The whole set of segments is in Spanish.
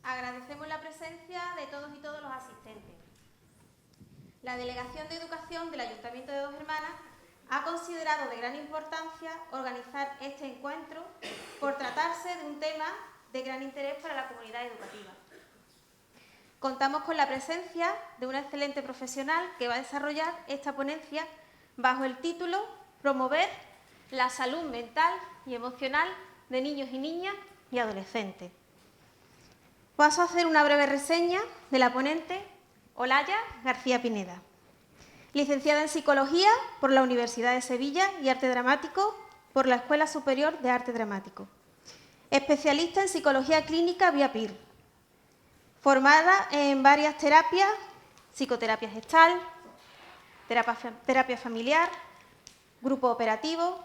Agradecemos la presencia de todos y todos los asistentes. La Delegación de Educación del Ayuntamiento de Dos Hermanas ha considerado de gran importancia organizar este encuentro por tratarse de un tema de gran interés para la comunidad educativa. Contamos con la presencia de una excelente profesional que va a desarrollar esta ponencia bajo el título Promover la salud mental y emocional de niños y niñas y adolescentes. Paso a hacer una breve reseña de la ponente Olaya García Pineda, licenciada en Psicología por la Universidad de Sevilla y Arte Dramático por la Escuela Superior de Arte Dramático, especialista en Psicología Clínica vía PIR, formada en varias terapias, psicoterapia gestal, terapia familiar, grupo operativo.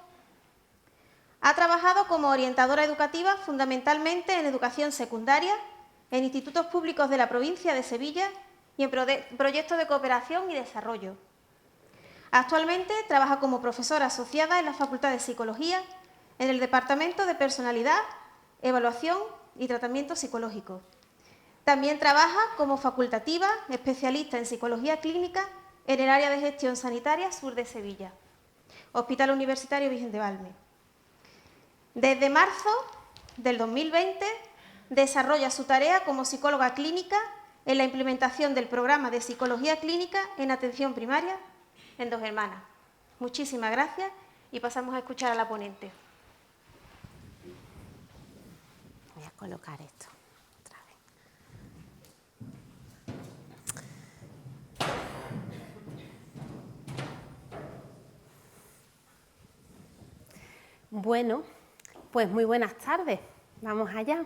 Ha trabajado como orientadora educativa fundamentalmente en educación secundaria, en institutos públicos de la provincia de Sevilla y en proyectos de cooperación y desarrollo. Actualmente trabaja como profesora asociada en la Facultad de Psicología, en el Departamento de Personalidad, Evaluación y Tratamiento Psicológico. También trabaja como facultativa, especialista en Psicología Clínica en el área de Gestión Sanitaria Sur de Sevilla, Hospital Universitario Virgen de Valme. Desde marzo del 2020 desarrolla su tarea como psicóloga clínica en la implementación del programa de Psicología Clínica en Atención Primaria en Dos Hermanas. Muchísimas gracias y pasamos a escuchar a la ponente. Voy a colocar esto otra vez. Bueno, pues muy buenas tardes. Vamos allá.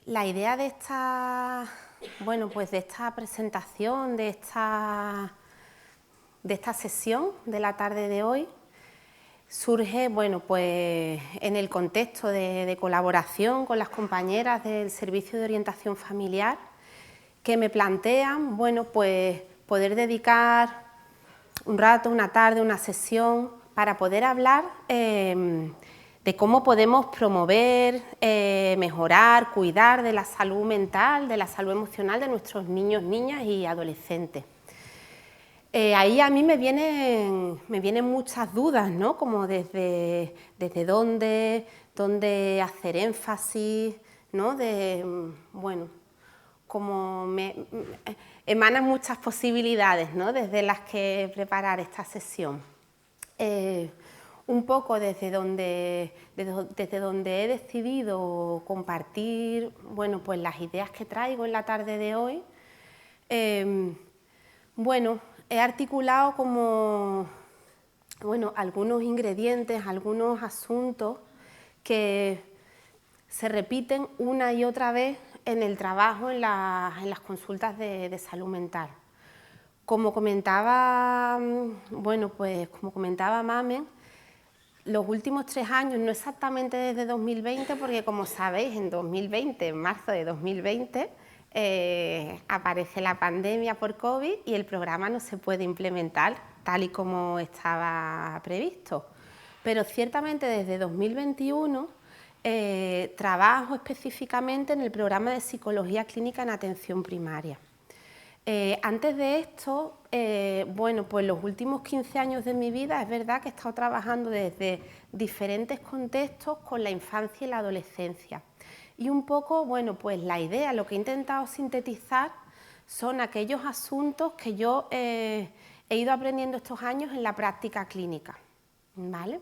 La idea de esta, de esta presentación, de esta sesión de la tarde de hoy, surge, en el contexto de colaboración con las compañeras del Servicio de Orientación Familiar, que me plantean, poder dedicar un rato, una tarde, una sesión, para poder hablar de cómo podemos promover, mejorar, cuidar de la salud mental, de la salud emocional de nuestros niños, niñas y adolescentes. Ahí a mí me vienen muchas dudas, ¿no? Como desde dónde hacer énfasis, ¿no? Como emanan muchas posibilidades, ¿no? Desde las que preparar esta sesión. Un poco desde donde he decidido compartir, las ideas que traigo en la tarde de hoy. He articulado algunos ingredientes, algunos asuntos que se repiten una y otra vez en el trabajo, en las consultas de salud mental. Como comentaba, Mamen, los últimos 3 años, no exactamente desde 2020, porque como sabéis, en 2020, en marzo de 2020, aparece la pandemia por COVID y el programa no se puede implementar tal y como estaba previsto. Pero ciertamente desde 2021 trabajo específicamente en el programa de Psicología Clínica en Atención Primaria. Antes de esto, los últimos 15 años de mi vida es verdad que he estado trabajando desde diferentes contextos con la infancia y la adolescencia. Y un poco, la idea, lo que he intentado sintetizar son aquellos asuntos que yo he ido aprendiendo estos años en la práctica clínica, ¿vale?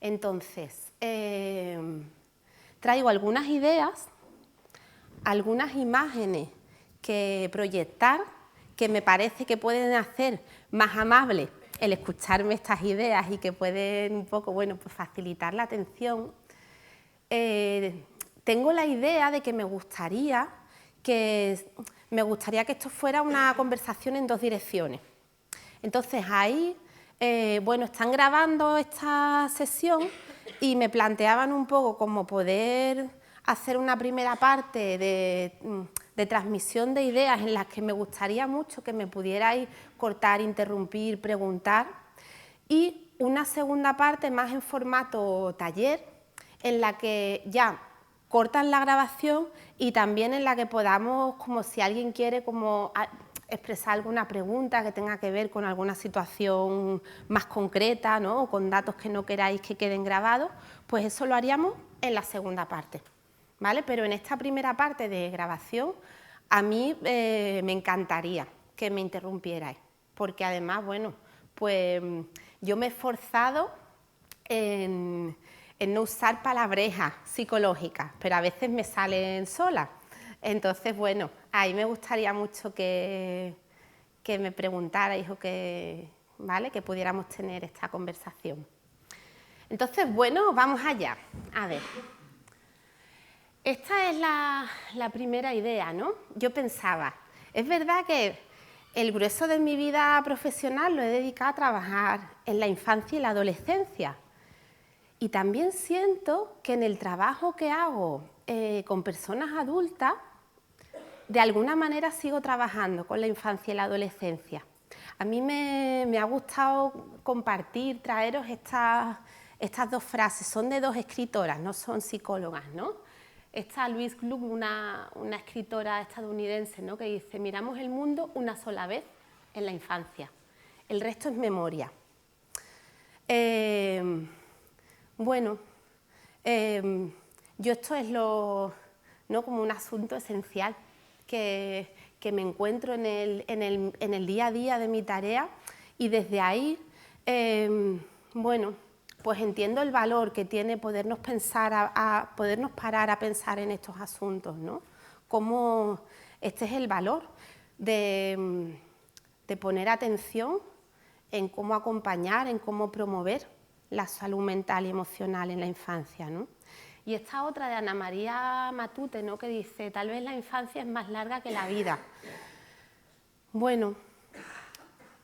Entonces, traigo algunas ideas, algunas imágenes que proyectar, que me parece que pueden hacer más amable el escucharme estas ideas y que pueden un poco, facilitar la atención. Tengo la idea de que me gustaría que esto fuera una conversación en 2 direcciones. Entonces ahí, están grabando esta sesión y me planteaban un poco cómo poder hacer una primera parte de transmisión de ideas en las que me gustaría mucho que me pudierais cortar, interrumpir, preguntar, y una segunda parte más en formato taller, en la que ya cortan la grabación y también en la que podamos, como si alguien quiere como expresar alguna pregunta que tenga que ver con alguna situación más concreta, ¿no? O con datos que no queráis que queden grabados, pues eso lo haríamos en la segunda parte, ¿vale? Pero en esta primera parte de grabación a mí me encantaría que me interrumpierais, porque además, bueno, pues yo me he esforzado en no usar palabrejas psicológicas, pero a veces me salen solas. Entonces, bueno, ahí me gustaría mucho que me preguntarais o ¿vale? Que pudiéramos tener esta conversación. Entonces, bueno, vamos allá. A ver, esta es la primera idea, ¿no? Yo pensaba, es verdad que el grueso de mi vida profesional lo he dedicado a trabajar en la infancia y la adolescencia. Y también siento que en el trabajo que hago con personas adultas, de alguna manera sigo trabajando con la infancia y la adolescencia. A mí me ha gustado compartir, traeros estas dos frases. Son de dos escritoras, no son psicólogas, ¿no? Está Louise Glück, una escritora estadounidense, ¿no? Que dice: miramos el mundo una sola vez en la infancia, el resto es memoria. Bueno, yo esto es ¿no? como un asunto esencial que me encuentro en el día a día de mi tarea, y desde ahí, bueno, pues entiendo el valor que tiene podernos parar a pensar en estos asuntos, ¿no? Cómo este es el valor de poner atención en cómo acompañar, en cómo promover la salud mental y emocional en la infancia, ¿no? Y esta otra de Ana María Matute, ¿no? Que dice: tal vez la infancia es más larga que la vida. Bueno,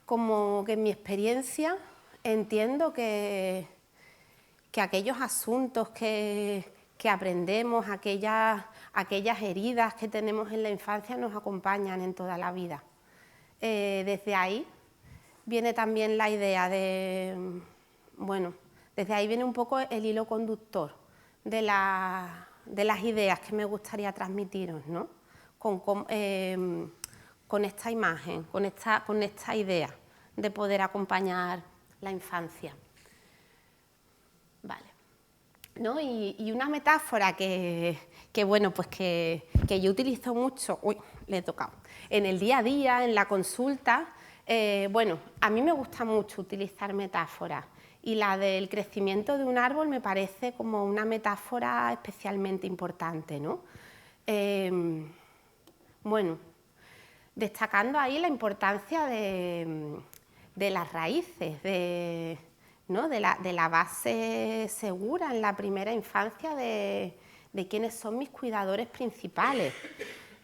como que en mi experiencia entiendo que aquellos asuntos que aprendemos, aquellas heridas que tenemos en la infancia nos acompañan en toda la vida. Desde ahí viene también la idea de, bueno, desde ahí viene un poco el hilo conductor de las ideas que me gustaría transmitiros, ¿no? Con esta imagen, con esta idea de poder acompañar la infancia. Vale. ¿No? Y una metáfora que bueno, pues que yo utilizo mucho, le he tocado, en el día a día, en la consulta. Bueno, a mí me gusta mucho utilizar metáforas, y la del crecimiento de un árbol me parece como una metáfora especialmente importante, ¿no? Bueno, destacando ahí la importancia de las raíces, ¿no? de la base segura en la primera infancia de quiénes son mis cuidadores principales,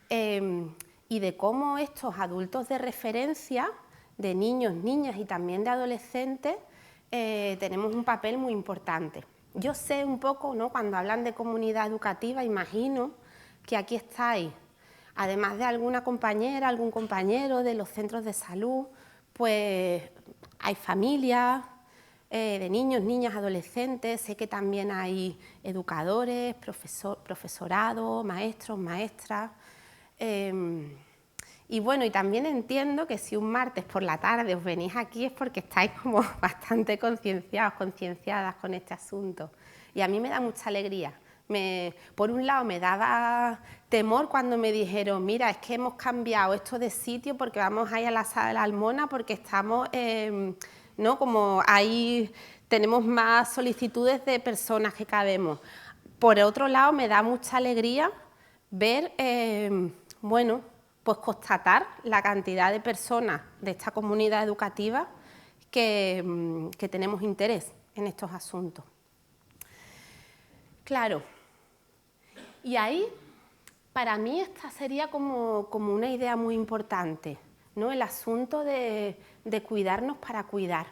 y de cómo estos adultos de referencia, de niños, niñas y también de adolescentes, tenemos un papel muy importante. Yo sé un poco, ¿no? Cuando hablan de comunidad educativa, imagino que aquí estáis, además de alguna compañera, algún compañero de los centros de salud, pues hay familias de niños, niñas, adolescentes. Sé que también hay educadores, profesorado, maestros, maestras. Y bueno, y también entiendo que si un martes por la tarde os venís aquí es porque estáis como bastante concienciados, concienciadas con este asunto. Y a mí me da mucha alegría. Por un lado me daba temor cuando me dijeron: mira, es que hemos cambiado esto de sitio porque vamos a ir a la Sala de la Almona porque estamos, ¿no? Como ahí tenemos más solicitudes de personas que cabemos. Por otro lado me da mucha alegría ver, bueno, pues constatar la cantidad de personas de esta comunidad educativa que tenemos interés en estos asuntos. Claro, y ahí para mí esta sería como una idea muy importante, ¿no? El asunto de cuidarnos para cuidar.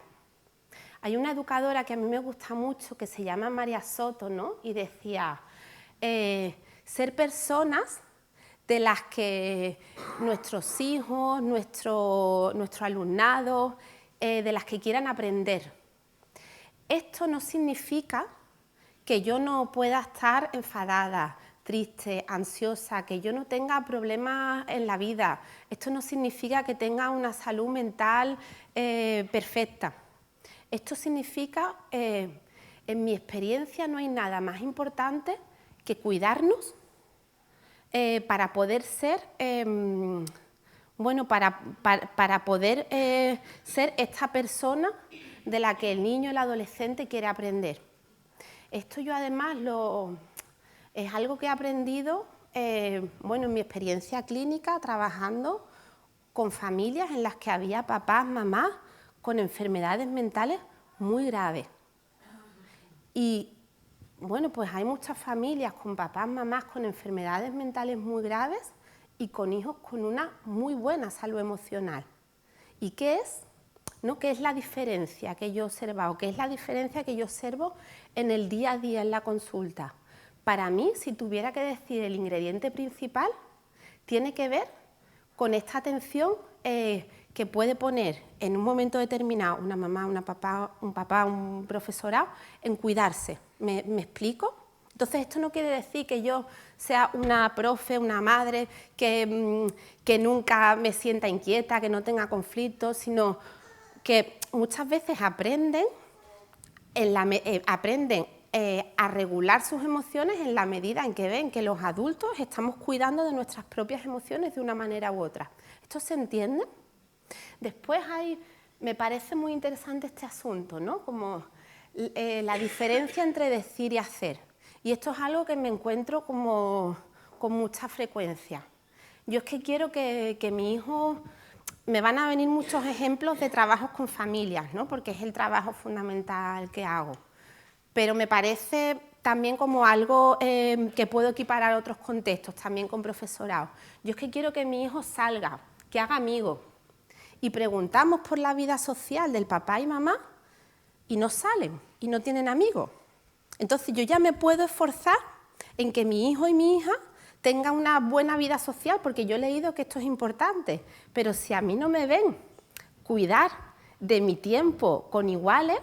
Hay una educadora que a mí me gusta mucho que se llama María Soto, ¿no? Y decía, ser personas de las que nuestros hijos, nuestro alumnado, de las que quieran aprender. Esto no significa que yo no pueda estar enfadada, triste, ansiosa, que yo no tenga problemas en la vida. Esto no significa que tenga una salud mental perfecta. Esto significa, en mi experiencia, no hay nada más importante que cuidarnos para poder ser, bueno, para poder ser esta persona de la que el niño o el adolescente quiere aprender. Esto yo además es algo que he aprendido, bueno, en mi experiencia clínica, trabajando con familias en las que había papás, mamás con enfermedades mentales muy graves. Y bueno, pues hay muchas familias con papás, mamás con enfermedades mentales muy graves y con hijos con una muy buena salud emocional. ¿Y qué es? ¿No? ¿Qué es la diferencia que yo he observado? ¿Qué es la diferencia que yo observo en el día a día en la consulta? Para mí, si tuviera que decir el ingrediente principal, tiene que ver con esta atención que puede poner en un momento determinado una mamá, un papá, un profesorado, en cuidarse. ¿Me explico? Entonces, esto no quiere decir que yo sea una profe, una madre, que nunca me sienta inquieta, que no tenga conflictos, sino que muchas veces aprenden a regular sus emociones en la medida en que ven que los adultos estamos cuidando de nuestras propias emociones de una manera u otra. ¿Esto se entiende? Después me parece muy interesante este asunto, ¿no? Como la diferencia entre decir y hacer. Y esto es algo que me encuentro como con mucha frecuencia. Yo es que quiero que mi hijo... Me van a venir muchos ejemplos de trabajos con familias, ¿no? Porque es el trabajo fundamental que hago. Pero me parece también como algo que puedo equiparar a otros contextos, también con profesorado. Yo es que quiero que mi hijo salga, que haga amigos. Y preguntamos por la vida social del papá y mamá y no salen y no tienen amigos. Entonces yo ya me puedo esforzar en que mi hijo y mi hija tenga una buena vida social, porque yo he leído que esto es importante, pero si a mí no me ven cuidar de mi tiempo con iguales,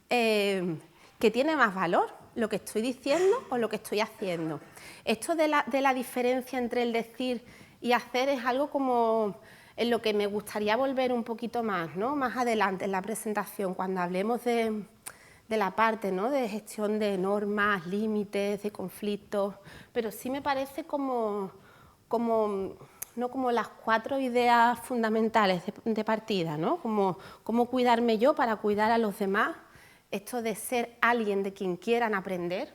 ¿qué tiene más valor? ¿Lo que estoy diciendo o lo que estoy haciendo? Esto de la diferencia entre el decir y hacer es algo como en lo que me gustaría volver un poquito más, ¿no? Más adelante en la presentación, cuando hablemos de la parte, ¿no? De gestión de normas, límites, de conflictos, pero sí me parece como las 4 ideas fundamentales de partida, ¿no? Como cómo cuidarme yo para cuidar a los demás, esto de ser alguien de quien quieran aprender,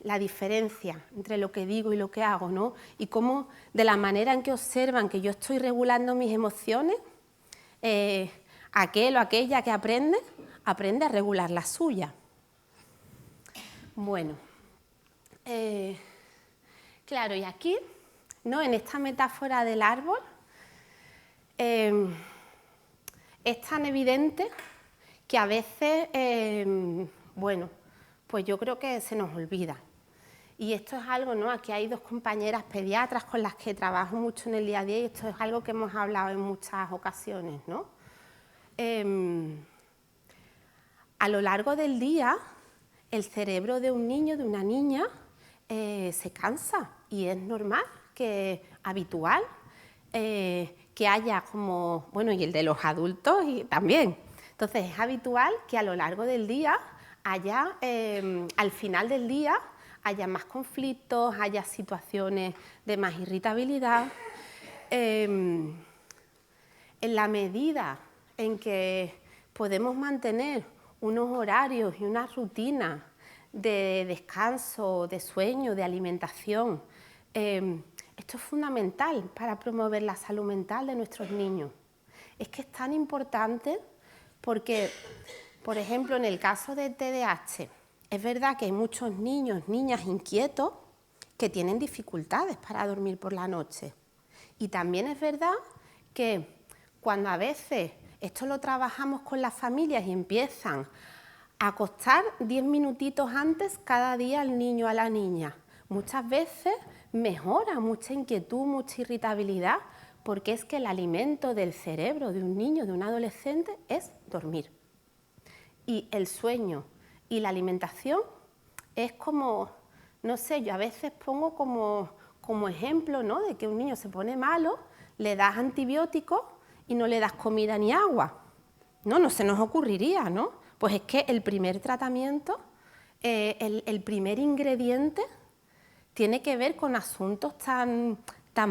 la diferencia entre lo que digo y lo que hago, ¿no? Y cómo de la manera en que observan que yo estoy regulando mis emociones, aquel o aquella que aprende a regular la suya. Bueno, claro, y aquí, ¿no? En esta metáfora del árbol, es tan evidente que a veces, bueno, pues yo creo que se nos olvida. Y esto es algo, ¿no? Aquí hay 2 compañeras pediatras con las que trabajo mucho en el día a día y esto es algo que hemos hablado en muchas ocasiones, ¿no? A lo largo del día, el cerebro de un niño, de una niña, se cansa y es normal, habitual, que haya como, bueno, y el de los adultos y también. Entonces, es habitual que a lo largo del día haya, al final del día, haya más conflictos, haya situaciones de más irritabilidad. En la medida en que podemos mantener unos horarios y unas rutinas de descanso, de sueño, de alimentación, esto es fundamental para promover la salud mental de nuestros niños. Es que es tan importante porque, por ejemplo, en el caso de TDAH, es verdad que hay muchos niños, niñas inquietos que tienen dificultades para dormir por la noche. Y también es verdad que cuando a veces esto lo trabajamos con las familias y empiezan a acostar 10 minutitos antes cada día al niño o a la niña, muchas veces mejora mucha inquietud, mucha irritabilidad, porque es que el alimento del cerebro de un niño, de un adolescente, es dormir. Y el sueño Y la alimentación es como, no sé, yo a veces pongo como ejemplo, ¿no?, de que un niño se pone malo, le das antibióticos y no le das comida ni agua. No se nos ocurriría, ¿no? Pues es que el primer tratamiento, el primer ingrediente tiene que ver con asuntos tan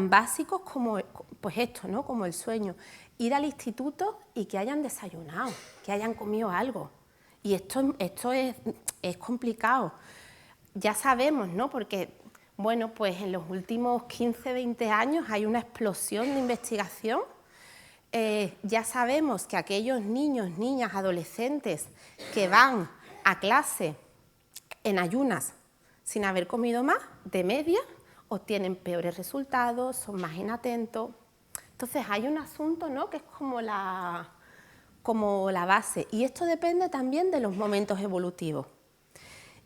básicos como pues esto, ¿no?, como el sueño. Ir al instituto y que hayan desayunado, que hayan comido algo. Y esto es complicado. Ya sabemos, ¿no?, porque bueno, pues en los últimos 15, 20 años hay una explosión de investigación. Ya sabemos que aquellos niños, niñas, adolescentes que van a clase en ayunas sin haber comido más, de media, obtienen peores resultados, son más inatentos. Entonces hay un asunto, ¿no?, que es como la base, y esto depende también de los momentos evolutivos.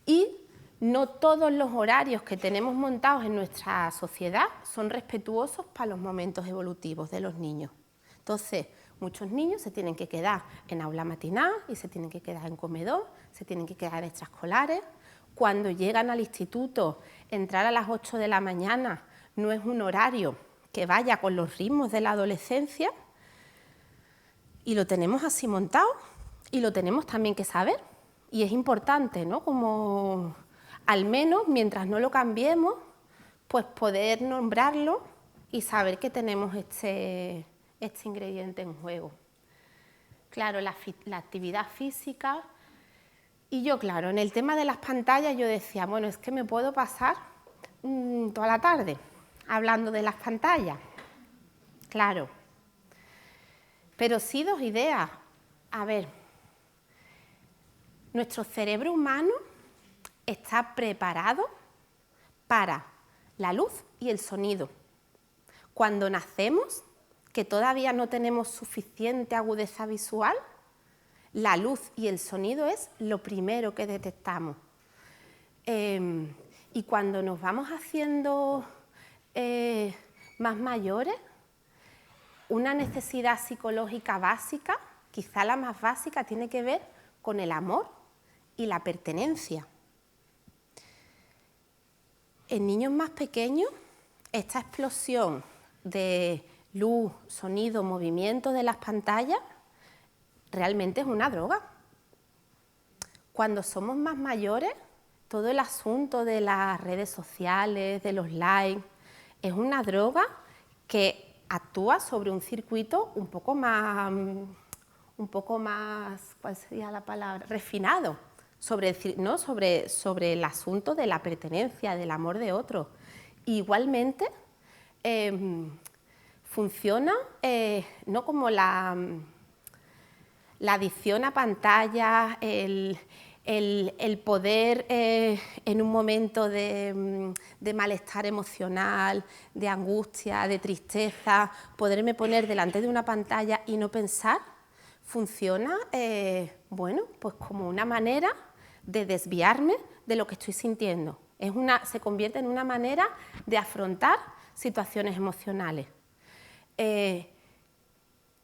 Y no todos los horarios que tenemos montados en nuestra sociedad son respetuosos para los momentos evolutivos de los niños. Entonces, muchos niños se tienen que quedar en aula matinal y se tienen que quedar en comedor, se tienen que quedar en extraescolares. Cuando llegan al instituto, entrar a las 8 de la mañana no es un horario que vaya con los ritmos de la adolescencia, y lo tenemos así montado y lo tenemos también que saber. Y es importante, ¿no?, como al menos mientras no lo cambiemos, pues poder nombrarlo y saber que tenemos este ingrediente en juego. Claro, la actividad física. Y yo, claro, en el tema de las pantallas yo decía, bueno, es que me puedo pasar toda la tarde hablando de las pantallas. Claro. Pero sí, dos ideas. A ver, nuestro cerebro humano está preparado para la luz y el sonido. Cuando nacemos, que todavía no tenemos suficiente agudeza visual, la luz y el sonido es lo primero que detectamos. Y cuando nos vamos haciendo más mayores, una necesidad psicológica básica, quizá la más básica, tiene que ver con el amor y la pertenencia. En niños más pequeños, esta explosión de luz, sonido, movimiento de las pantallas realmente es una droga. Cuando somos más mayores, todo el asunto de las redes sociales, de los likes, es una droga que actúa sobre un circuito un poco más, ¿cuál sería la palabra?, refinado, sobre el asunto de la pertenencia, del amor de otro. Igualmente, funciona no como la adicción a pantallas, el poder en un momento de malestar emocional, de angustia, de tristeza, poderme poner delante de una pantalla y no pensar, funciona, bueno, pues como una manera de desviarme de lo que estoy sintiendo. Se convierte en una manera de afrontar situaciones emocionales.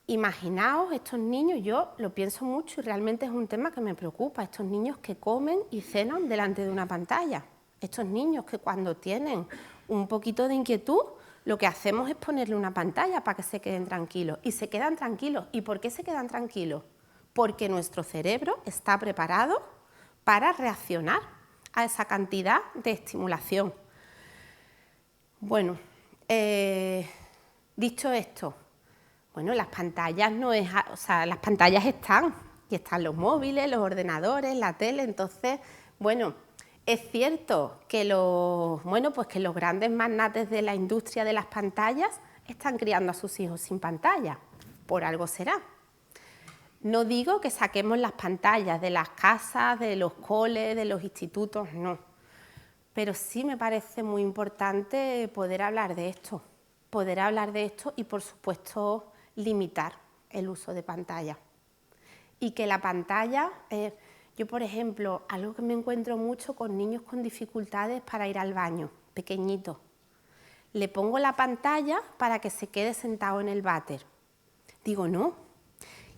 Imaginaos estos niños, yo lo pienso mucho y realmente es un tema que me preocupa, estos niños que comen y cenan delante de una pantalla, estos niños que cuando tienen un poquito de inquietud, lo que hacemos es ponerle una pantalla para que se queden tranquilos, y se quedan tranquilos. ¿Y por qué se quedan tranquilos? Porque nuestro cerebro está preparado para reaccionar a esa cantidad de estimulación. Bueno, dicho esto, bueno, las pantallas las pantallas están, y están los móviles, los ordenadores, la tele. Entonces, bueno, es cierto que los grandes magnates de la industria de las pantallas están criando a sus hijos sin pantalla, por algo será. No digo que saquemos las pantallas de las casas, de los coles, de los institutos, no. Pero sí me parece muy importante poder hablar de esto y, por supuesto, limitar el uso de pantalla. Y que la pantalla, yo por ejemplo, algo que me encuentro mucho con niños con dificultades para ir al baño, pequeñitos. Le pongo la pantalla para que se quede sentado en el váter. Digo, no,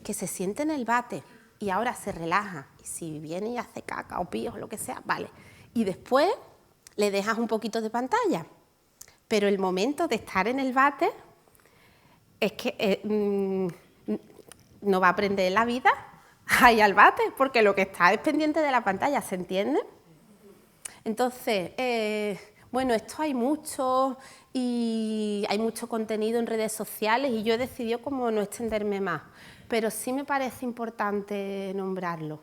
que se siente en el váter y ahora se relaja. Y si viene y hace caca o pío o lo que sea, vale. Y después le dejas un poquito de pantalla. Pero el momento de estar en el váter es que no va a aprender la vida ahí al váter, porque lo que está es pendiente de la pantalla, ¿se entiende? Entonces, bueno, esto hay mucho y hay mucho contenido en redes sociales y yo he decidido como no extenderme más, pero sí me parece importante nombrarlo.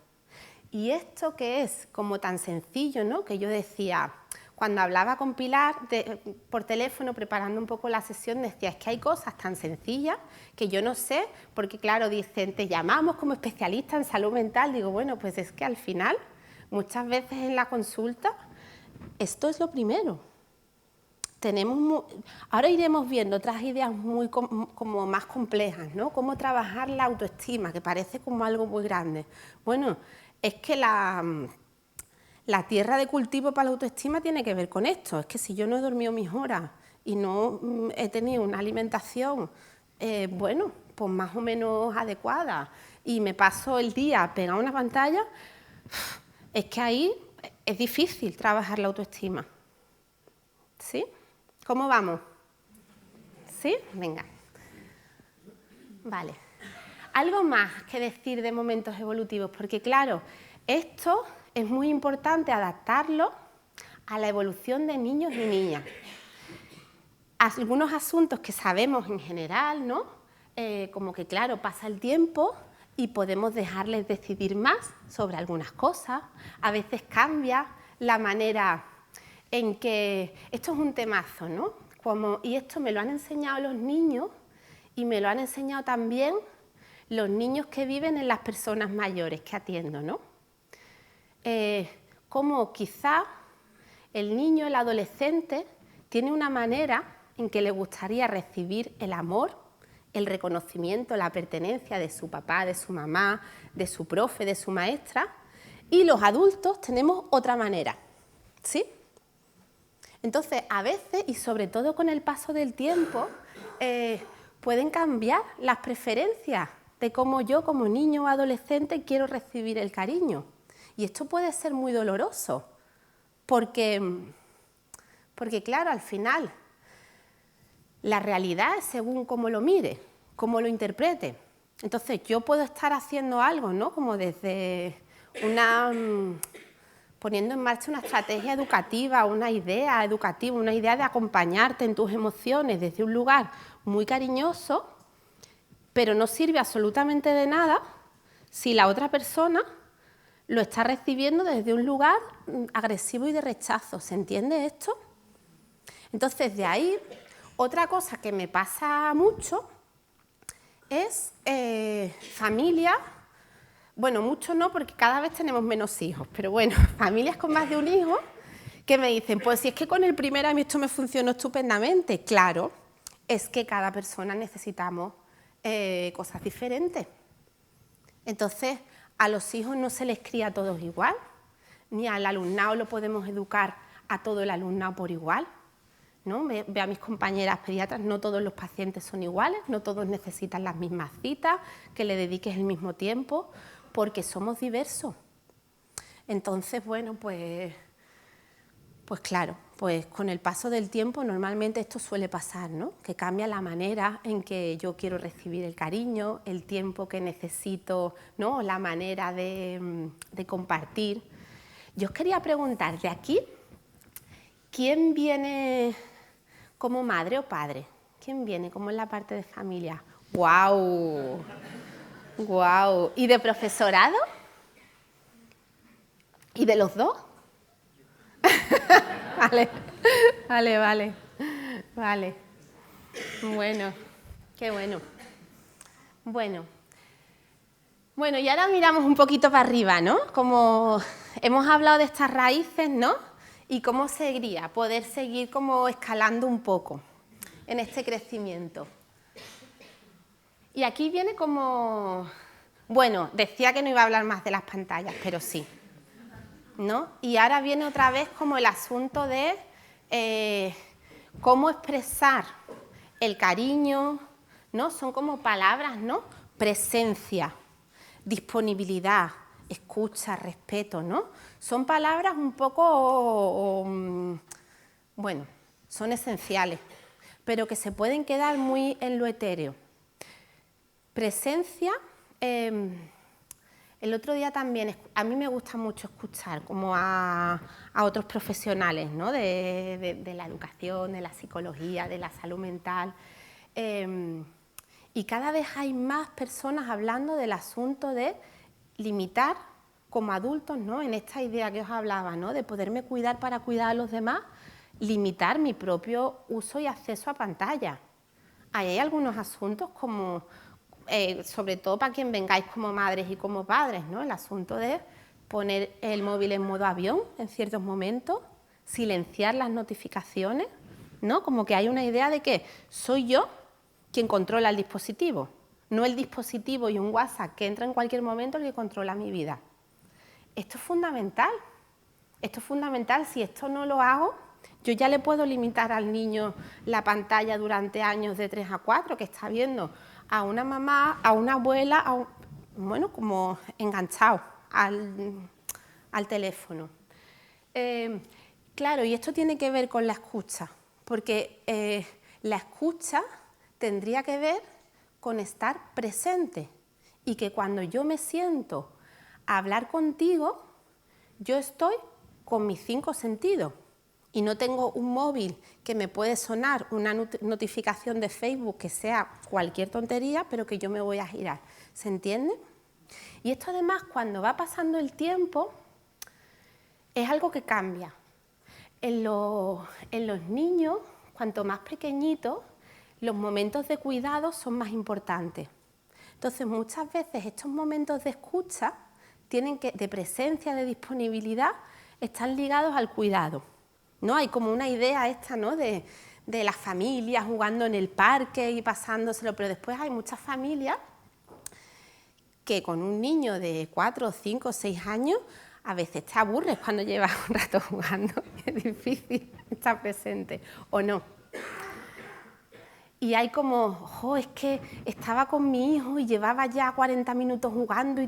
Y esto que es como tan sencillo, ¿no? Que yo decía, cuando hablaba con Pilar por teléfono preparando un poco la sesión, decía, es que hay cosas tan sencillas que yo no sé, porque claro, dicen, te llamamos como especialista en salud mental, digo, bueno, pues es que al final, muchas veces en la consulta, esto es lo primero. Ahora iremos viendo otras ideas como más complejas, ¿no? Cómo trabajar la autoestima, que parece como algo muy grande. Bueno, es que la tierra de cultivo para la autoestima tiene que ver con esto. Es que si yo no he dormido mis horas y no he tenido una alimentación, bueno, pues más o menos adecuada, y me paso el día pegado a una pantalla, es que ahí es difícil trabajar la autoestima. ¿Sí? ¿Cómo vamos? ¿Sí? Venga. Vale. Algo más que decir de momentos evolutivos, porque claro, esto es muy importante adaptarlo a la evolución de niños y niñas. Algunos asuntos que sabemos en general, ¿no? Como que claro, pasa el tiempo y podemos dejarles decidir más sobre algunas cosas. A veces cambia la manera en que... Esto es un temazo, ¿no? Y esto me lo han enseñado los niños y me lo han enseñado también los niños que viven en las personas mayores que atiendo, ¿no? Como quizá el niño, el adolescente, tiene una manera en que le gustaría recibir el amor, el reconocimiento, la pertenencia de su papá, de su mamá, de su profe, de su maestra, y los adultos tenemos otra manera, ¿sí? Entonces, a veces, y sobre todo con el paso del tiempo, pueden cambiar las preferencias de cómo yo, como niño o adolescente, quiero recibir el cariño. Y esto puede ser muy doloroso, porque claro, al final, la realidad es según cómo lo mire, cómo lo interprete. Entonces, yo puedo estar haciendo algo, ¿no? Como desde poniendo en marcha una estrategia educativa, una idea educativa, una idea de acompañarte en tus emociones desde un lugar muy cariñoso, pero no sirve absolutamente de nada si la otra persona lo está recibiendo desde un lugar agresivo y de rechazo. ¿Se entiende esto? Entonces, de ahí, otra cosa que me pasa mucho es familias, bueno, mucho no, porque cada vez tenemos menos hijos, pero bueno, familias con más de un hijo que me dicen, pues si es que con el primero a mí esto me funcionó estupendamente. Claro, es que cada persona necesitamos cosas diferentes. Entonces, a los hijos no se les cría a todos igual, ni al alumnado lo podemos educar a todo el alumnado por igual, ¿no? Veo a mis compañeras pediatras, no todos los pacientes son iguales, no todos necesitan las mismas citas, que le dediques el mismo tiempo, porque somos diversos. Entonces, bueno, pues claro, pues con el paso del tiempo normalmente esto suele pasar, ¿no? Que cambia la manera en que yo quiero recibir el cariño, el tiempo que necesito, ¿no? La manera de compartir. Yo os quería preguntar, de aquí, ¿quién viene como madre o padre? ¿Quién viene como en la parte de familia? ¡Guau! ¡Guau! ¿Y de profesorado? ¿Y de los dos? Vale. Bueno, qué bueno. Bueno, y ahora miramos un poquito para arriba, ¿no? Como hemos hablado de estas raíces, ¿no? Y cómo seguiría, poder seguir como escalando un poco en este crecimiento. Y aquí viene como... Bueno, decía que no iba a hablar más de las pantallas, pero sí, ¿no? Y ahora viene otra vez como el asunto de cómo expresar el cariño, ¿no? Son como palabras, ¿no? Presencia. disponibilidad, escucha, respeto, ¿no? Son palabras un poco, bueno, son esenciales, pero que se pueden quedar muy en lo etéreo. Presencia, el otro día también, a mí me gusta mucho escuchar como a otros profesionales, ¿no? de la educación, de la psicología, de la salud mental, y cada vez hay más personas hablando del asunto de limitar como adultos, ¿no? En esta idea que os hablaba, ¿no? De poderme cuidar para cuidar a los demás, limitar mi propio uso y acceso a pantalla. Ahí hay algunos asuntos como, sobre todo para quien vengáis como madres y como padres, ¿no? El asunto de poner el móvil en modo avión en ciertos momentos, silenciar las notificaciones, ¿no? Como que hay una idea de que soy yo quien controla el dispositivo, no el dispositivo y un WhatsApp que entra en cualquier momento el que controla mi vida. Esto es fundamental. Esto es fundamental. Si esto no lo hago, yo ya le puedo limitar al niño la pantalla durante años de 3 a 4, que está viendo a una mamá, a una abuela, bueno, como enganchado al teléfono. Claro, y esto tiene que ver con la escucha, porque la escucha tendría que ver con estar presente y que cuando yo me siento a hablar contigo, yo estoy con mis 5 sentidos y no tengo un móvil que me puede sonar una notificación de Facebook que sea cualquier tontería, pero que yo me voy a girar. ¿Se entiende? Y esto además, cuando va pasando el tiempo, es algo que cambia. En los niños, cuanto más pequeñitos, los momentos de cuidado son más importantes. Entonces, muchas veces estos momentos de escucha, de presencia, de disponibilidad, están ligados al cuidado, ¿no? Hay como una idea esta, ¿no? de las familias jugando en el parque y pasándoselo, pero después hay muchas familias que con un niño de 4, 5, 6 años a veces te aburres cuando llevas un rato jugando, es difícil estar presente, ¿o no? Y hay como, es que estaba con mi hijo y llevaba ya 40 minutos jugando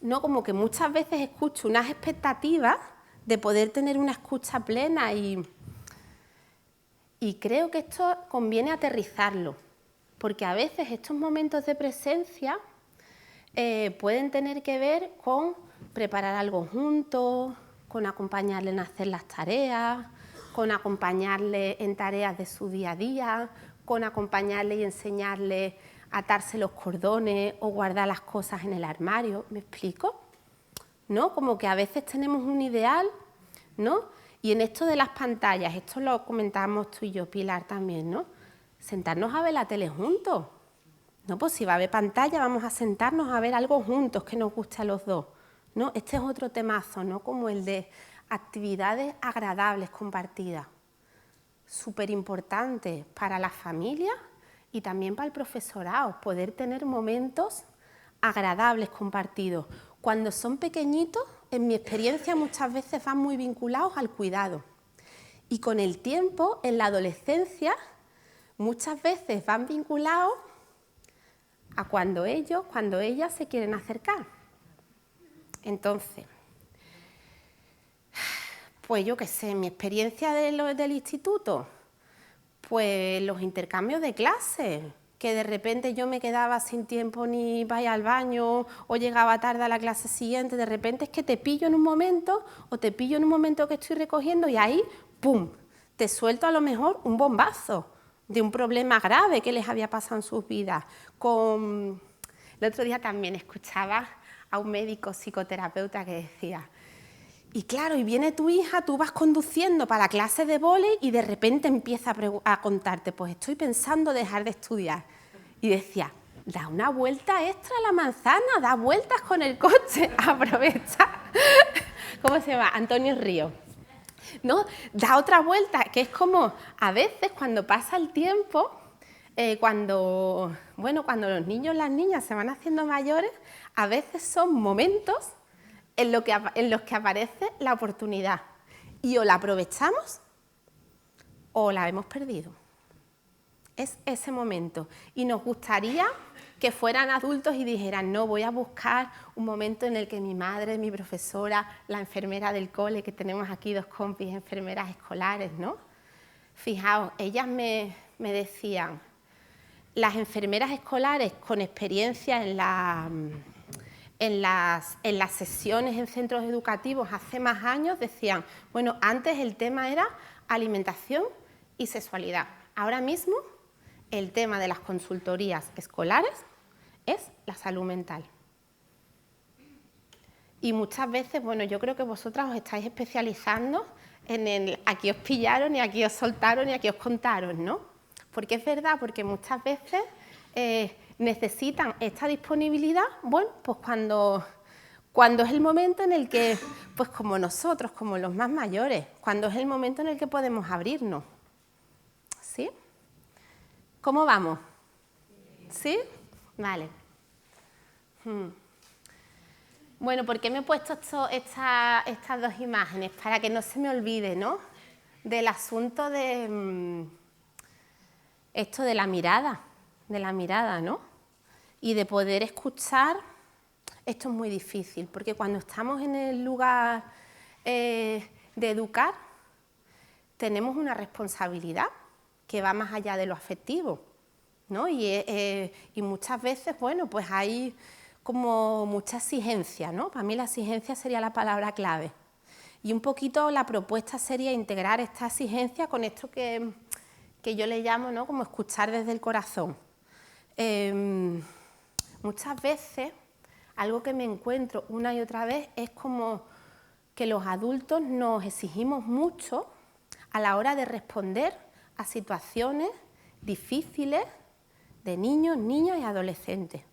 no, como que muchas veces escucho unas expectativas de poder tener una escucha plena y creo que esto conviene aterrizarlo, porque a veces estos momentos de presencia pueden tener que ver con preparar algo juntos, con acompañarle en hacer las tareas, con acompañarle en tareas de su día a día, con acompañarle y enseñarle a atarse los cordones o guardar las cosas en el armario. ¿Me explico? ¿No? Como que a veces tenemos un ideal, ¿no? Y en esto de las pantallas, esto lo comentábamos tú y yo, Pilar, también, ¿no? Sentarnos a ver la tele juntos. No, pues si va a haber pantalla, vamos a sentarnos a ver algo juntos que nos guste a los dos, ¿no? Este es otro temazo, ¿no? Como el de actividades agradables compartidas. Súper importante para las familias y también para el profesorado, poder tener momentos agradables compartidos. Cuando son pequeñitos, en mi experiencia muchas veces van muy vinculados al cuidado. Y con el tiempo, en la adolescencia, muchas veces van vinculados a cuando ellas se quieren acercar. Entonces, pues yo qué sé, mi experiencia del instituto, pues los intercambios de clases, que de repente yo me quedaba sin tiempo ni para ir al baño o llegaba tarde a la clase siguiente, de repente es que te pillo en un momento o te pillo en un momento que estoy recogiendo y ahí, ¡pum!, te suelto a lo mejor un bombazo de un problema grave que les había pasado en sus vidas. El otro día también escuchaba a un médico psicoterapeuta que decía, y claro, y viene tu hija, tú vas conduciendo para la clase de vóley y de repente empieza a contarte, pues estoy pensando dejar de estudiar. Y decía, da una vuelta extra a la manzana, da vueltas con el coche, aprovecha. ¿Cómo se llama? Antonio Ríos. ¿No? Da otra vuelta, que es como, a veces cuando pasa el tiempo, cuando los niños y las niñas se van haciendo mayores, a veces son momentos en los que aparece la oportunidad y o la aprovechamos o la hemos perdido. Es ese momento y nos gustaría que fueran adultos y dijeran, no, voy a buscar un momento en el que mi madre, mi profesora, la enfermera del cole, que tenemos aquí 2 compis enfermeras escolares, ¿no? Fijaos, ellas me decían, las enfermeras escolares con experiencia en las sesiones en centros educativos hace más años decían, bueno, antes el tema era alimentación y sexualidad. Ahora mismo el tema de las consultorías escolares es la salud mental. Y muchas veces, bueno, yo creo que vosotras os estáis especializando en el aquí os pillaron y aquí os soltaron y aquí os contaron, ¿no? Porque es verdad, porque muchas veces necesitan esta disponibilidad, bueno, pues cuando es el momento en el que, pues como nosotros, como los más mayores, cuando es el momento en el que podemos abrirnos. ¿Sí? ¿Cómo vamos? ¿Sí? Vale. Bueno, ¿por qué me he puesto estas 2 imágenes? Para que no se me olvide, ¿no? Del asunto de esto de la mirada, ¿no? Y de poder escuchar. Esto es muy difícil, porque cuando estamos en el lugar de educar, tenemos una responsabilidad que va más allá de lo afectivo, ¿no? Y muchas veces, bueno, pues hay como mucha exigencia, ¿no? Para mí la exigencia sería la palabra clave. Y un poquito la propuesta sería integrar esta exigencia con esto que yo le llamo, ¿no?, como escuchar desde el corazón. Muchas veces, algo que me encuentro una y otra vez es como que los adultos nos exigimos mucho a la hora de responder a situaciones difíciles de niños, niñas y adolescentes.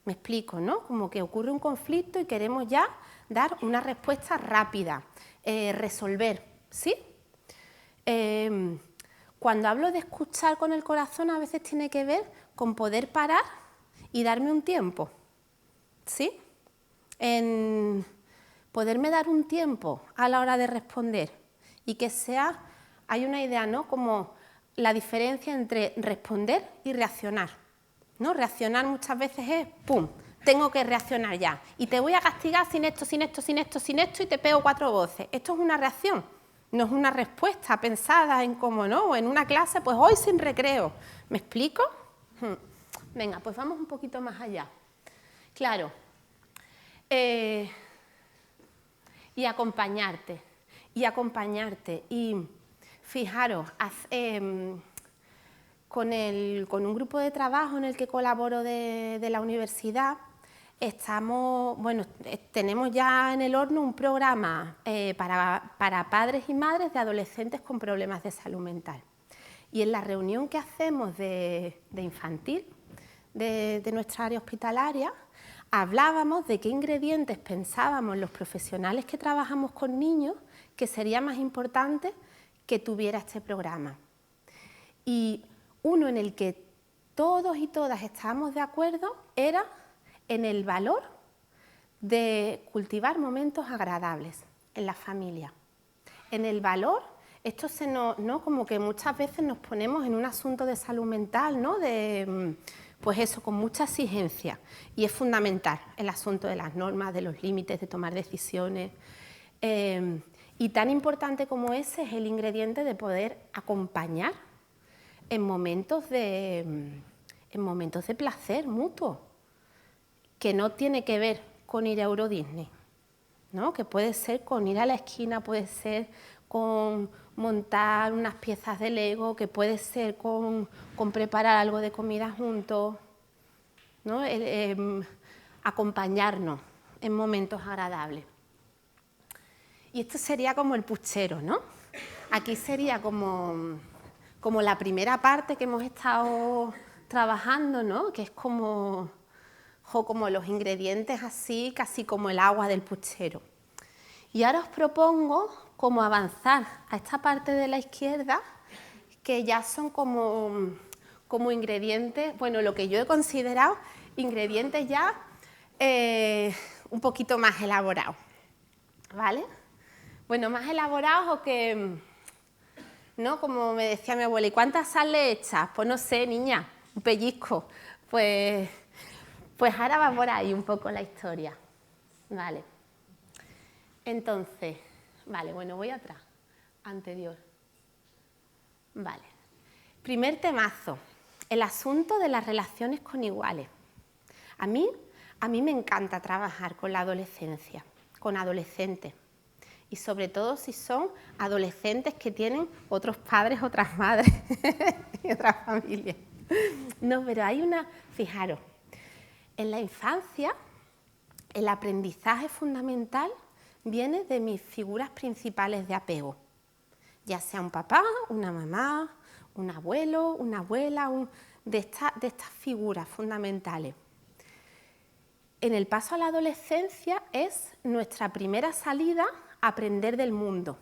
Me explico, ¿no? Como que ocurre un conflicto y queremos ya dar una respuesta rápida, resolver, ¿sí? Cuando hablo de escuchar con el corazón, a veces tiene que ver con poder parar y darme un tiempo, ¿sí? En poderme dar un tiempo a la hora de responder y que sea, hay una idea, ¿no?, como la diferencia entre responder y reaccionar, ¿no? Reaccionar muchas veces es, ¡pum!, tengo que reaccionar ya y te voy a castigar sin esto, sin esto, sin esto, sin esto y te pego 4 voces. Esto es una reacción, no es una respuesta pensada en cómo, ¿no? O en una clase, pues hoy sin recreo. ¿Me explico? Venga, pues vamos un poquito más allá. Claro. Y acompañarte. Y fijaros, con un grupo de trabajo en el que colaboro de la universidad, tenemos ya en el horno un programa para padres y madres de adolescentes con problemas de salud mental. Y en la reunión que hacemos de infantil, de nuestra área hospitalaria, hablábamos de qué ingredientes pensábamos los profesionales que trabajamos con niños que sería más importante que tuviera este programa. Y uno en el que todos y todas estábamos de acuerdo era en el valor de cultivar momentos agradables en la familia. En el valor, esto ¿no? Como que muchas veces nos ponemos en un asunto de salud mental, ¿no? Pues eso, con mucha exigencia. Y es fundamental el asunto de las normas, de los límites, de tomar decisiones. Y tan importante como ese es el ingrediente de poder acompañar en momentos de placer mutuo, que no tiene que ver con ir a Euro Disney, ¿no? Que puede ser con ir a la esquina, puede ser con montar unas piezas de Lego, que puede ser con preparar algo de comida juntos, ¿no? Acompañarnos en momentos agradables. Y esto sería como el puchero, ¿no? Aquí sería como la primera parte que hemos estado trabajando, ¿no? Que es como los ingredientes así, casi como el agua del puchero. Y ahora os propongo como avanzar a esta parte de la izquierda, que ya son como ingredientes, bueno, lo que yo he considerado ingredientes ya un poquito más elaborados, ¿vale? Bueno, más elaborados o que, ¿no? Como me decía mi abuela, ¿y cuántas sal le echas? Pues no sé, niña, un pellizco. Pues Pues ahora va por ahí un poco la historia. Vale. Entonces, vale, bueno, voy atrás, anterior. Vale. Primer temazo, el asunto de las relaciones con iguales. A mí me encanta trabajar con la adolescencia, con adolescentes. Y sobre todo si son adolescentes que tienen otros padres, otras madres y otras familias. No, pero hay una... Fijaros, en la infancia el aprendizaje fundamental viene de mis figuras principales de apego. Ya sea un papá, una mamá, un abuelo, una abuela, de estas figuras fundamentales. En el paso a la adolescencia es nuestra primera salida a aprender del mundo.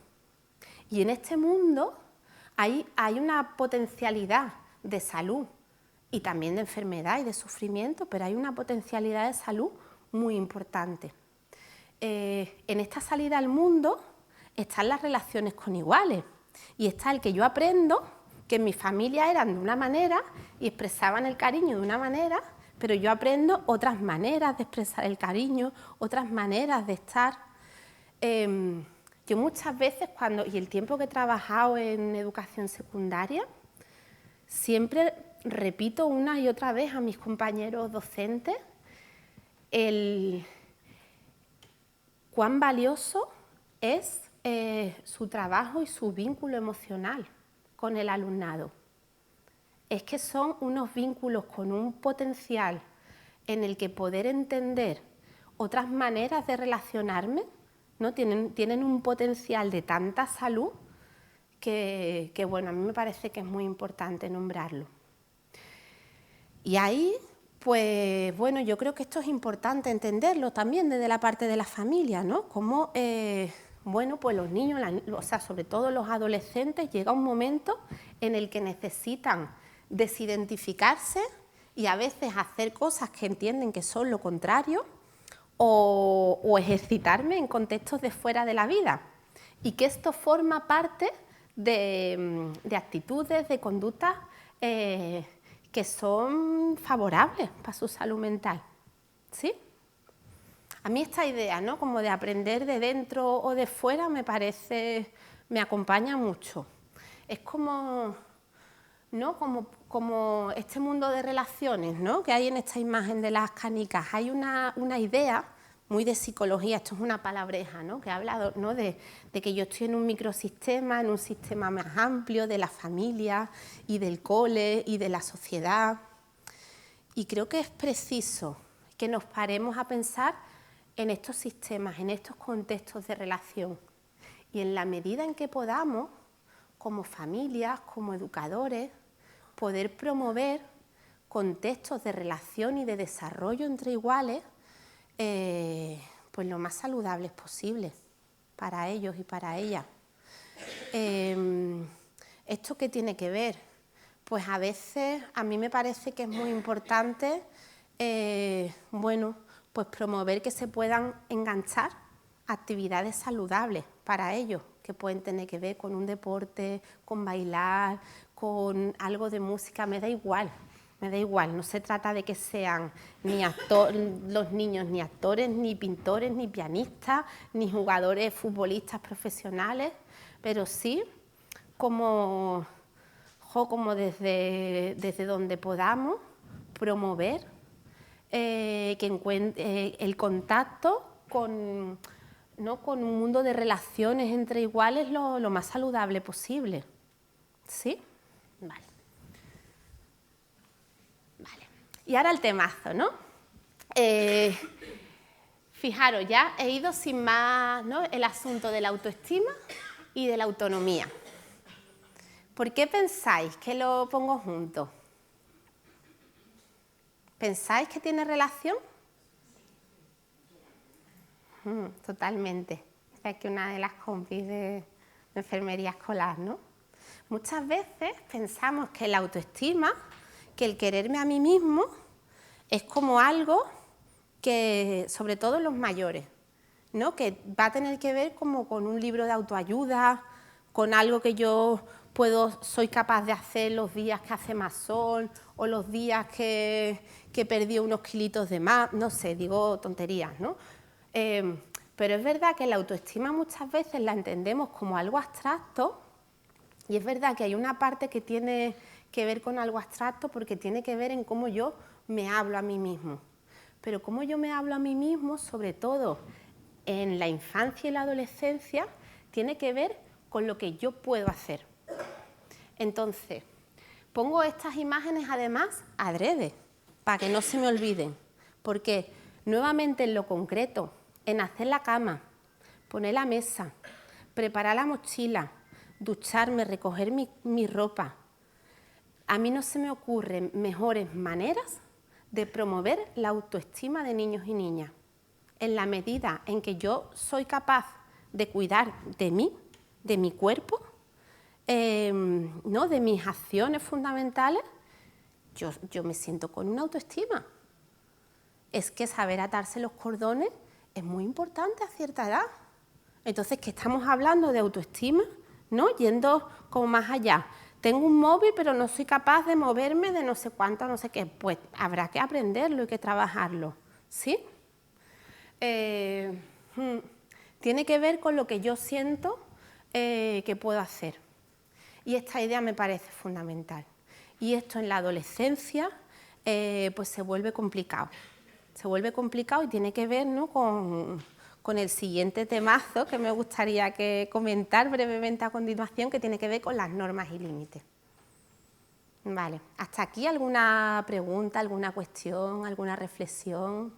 Y en este mundo hay una potencialidad de salud y también de enfermedad y de sufrimiento, pero hay una potencialidad de salud muy importante. En esta salida al mundo están las relaciones con iguales y está el que yo aprendo que en mi familia eran de una manera y expresaban el cariño de una manera, pero yo aprendo otras maneras de expresar el cariño, otras maneras de estar. Yo muchas veces y el tiempo que he trabajado en educación secundaria, siempre repito una y otra vez a mis compañeros docentes cuán valioso es su trabajo y su vínculo emocional con el alumnado. Es que son unos vínculos con un potencial en el que poder entender otras maneras de relacionarme, ¿no? Tienen un potencial de tanta salud que bueno, a mí me parece que es muy importante nombrarlo. Y ahí, pues bueno, yo creo que esto es importante entenderlo también desde la parte de la familia, ¿no? Cómo, bueno, pues los niños, o sea, sobre todo los adolescentes, llega un momento en el que necesitan desidentificarse y a veces hacer cosas que entienden que son lo contrario o ejercitarme en contextos de fuera de la vida. Y que esto forma parte de actitudes, de conductas que son favorables para su salud mental, ¿sí? A mí esta idea, ¿no?, como de aprender de dentro o de fuera me acompaña mucho. Es como, ¿no?, como este mundo de relaciones, ¿no?, que hay en esta imagen de las canicas. Hay una idea muy de psicología, esto es una palabreja, ¿no?, que habla, ¿no?, de que yo estoy en un microsistema, en un sistema más amplio de la familia y del cole y de la sociedad. Y creo que es preciso que nos paremos a pensar en estos sistemas, en estos contextos de relación. Y en la medida en que podamos, como familias, como educadores, poder promover contextos de relación y de desarrollo entre iguales, pues lo más saludables posible para ellos y para ellas. ¿Esto qué tiene que ver? Pues a veces a mí me parece que es muy importante, bueno, pues promover que se puedan enganchar actividades saludables para ellos, que pueden tener que ver con un deporte, con bailar, con algo de música, me da igual, no se trata de que sean los niños ni actores, ni pintores, ni pianistas, ni jugadores futbolistas profesionales, pero sí como desde donde podamos promover el contacto con un mundo de relaciones entre iguales lo más saludable posible. ¿Sí? Vale. Y ahora el temazo, ¿no? Fijaros, ya he ido sin más, ¿no?, el asunto de la autoestima y de la autonomía. ¿Por qué pensáis que lo pongo junto? ¿Pensáis que tiene relación? Totalmente. Es que una de las compis de enfermería escolar, ¿no? Muchas veces pensamos que la autoestima, que el quererme a mí mismo, es como algo que, sobre todo los mayores, ¿no?, que va a tener que ver como con un libro de autoayuda, con algo que yo soy capaz de hacer los días que hace más sol o los días que perdí unos kilitos de más, no sé, digo tonterías, ¿no? Pero es verdad que la autoestima muchas veces la entendemos como algo abstracto y es verdad que hay una parte que tiene que ver con algo abstracto porque tiene que ver en cómo yo me hablo a mí mismo. Pero cómo yo me hablo a mí mismo, sobre todo en la infancia y la adolescencia, tiene que ver con lo que yo puedo hacer. Entonces, pongo estas imágenes además adrede, para que no se me olviden, porque nuevamente en lo concreto, en hacer la cama, poner la mesa, preparar la mochila, ducharme, recoger mi ropa, a mí no se me ocurren mejores maneras de promover la autoestima de niños y niñas. En la medida en que yo soy capaz de cuidar de mí, de mi cuerpo, ¿no? De mis acciones fundamentales, yo me siento con una autoestima. Es que saber atarse los cordones es muy importante a cierta edad. Entonces, que estamos hablando de autoestima, ¿no? Yendo como más allá. Tengo un móvil, pero no soy capaz de moverme de no sé cuánto, no sé qué. Pues habrá que aprenderlo y que trabajarlo, ¿sí? Tiene que ver con lo que yo siento que puedo hacer. Y esta idea me parece fundamental. Y esto en la adolescencia pues se vuelve complicado. Se vuelve complicado y tiene que ver, ¿no? con el siguiente temazo que me gustaría comentar brevemente a continuación, que tiene que ver con las normas y límites. Vale, ¿hasta aquí alguna pregunta, alguna cuestión, alguna reflexión?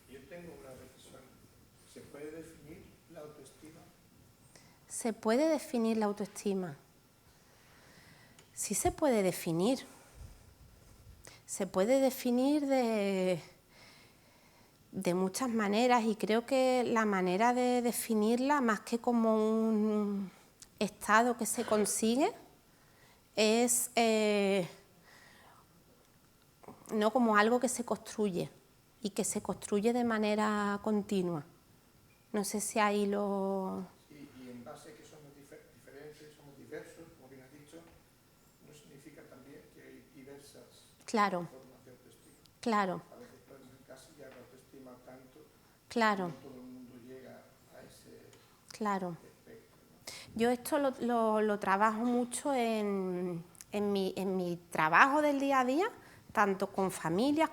Yo tengo una reflexión. ¿Se puede definir la autoestima? ¿Se puede definir la autoestima? Sí se puede definir. Se puede definir de muchas maneras y creo que la manera de definirla, más que como un estado que se consigue, es no como algo que se construye y que se construye de manera continua. No sé si ahí lo... Sí, y en base a que somos diferentes, somos diversos, como bien has dicho, no significa también que hay diversas Claro, formas de autoestima. claro, A veces podemos encasillar la autoestima tanto claro, que no todo el mundo llega a ese claro. espectro, ¿no? Yo esto lo trabajo mucho en mi trabajo del día a día, tanto con familias,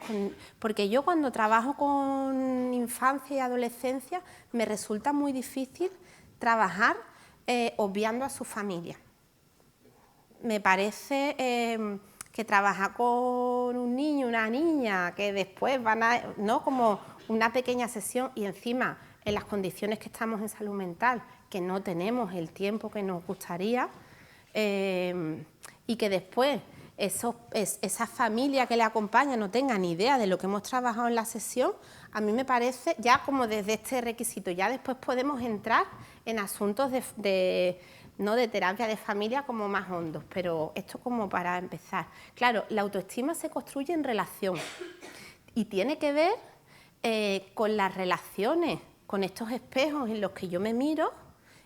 porque yo cuando trabajo con infancia y adolescencia me resulta muy difícil trabajar obviando a su familia. Me parece que trabajar con un niño, una niña, que después van a, ¿no? Como una pequeña sesión y encima en las condiciones que estamos en salud mental, que no tenemos el tiempo que nos gustaría, y que después esa familia que le acompaña no tenga ni idea de lo que hemos trabajado en la sesión, a mí me parece ya como desde este requisito. Ya después podemos entrar en asuntos no de terapia de familia como más hondos, pero esto como para empezar. Claro, la autoestima se construye en relación y tiene que ver con las relaciones, con estos espejos en los que yo me miro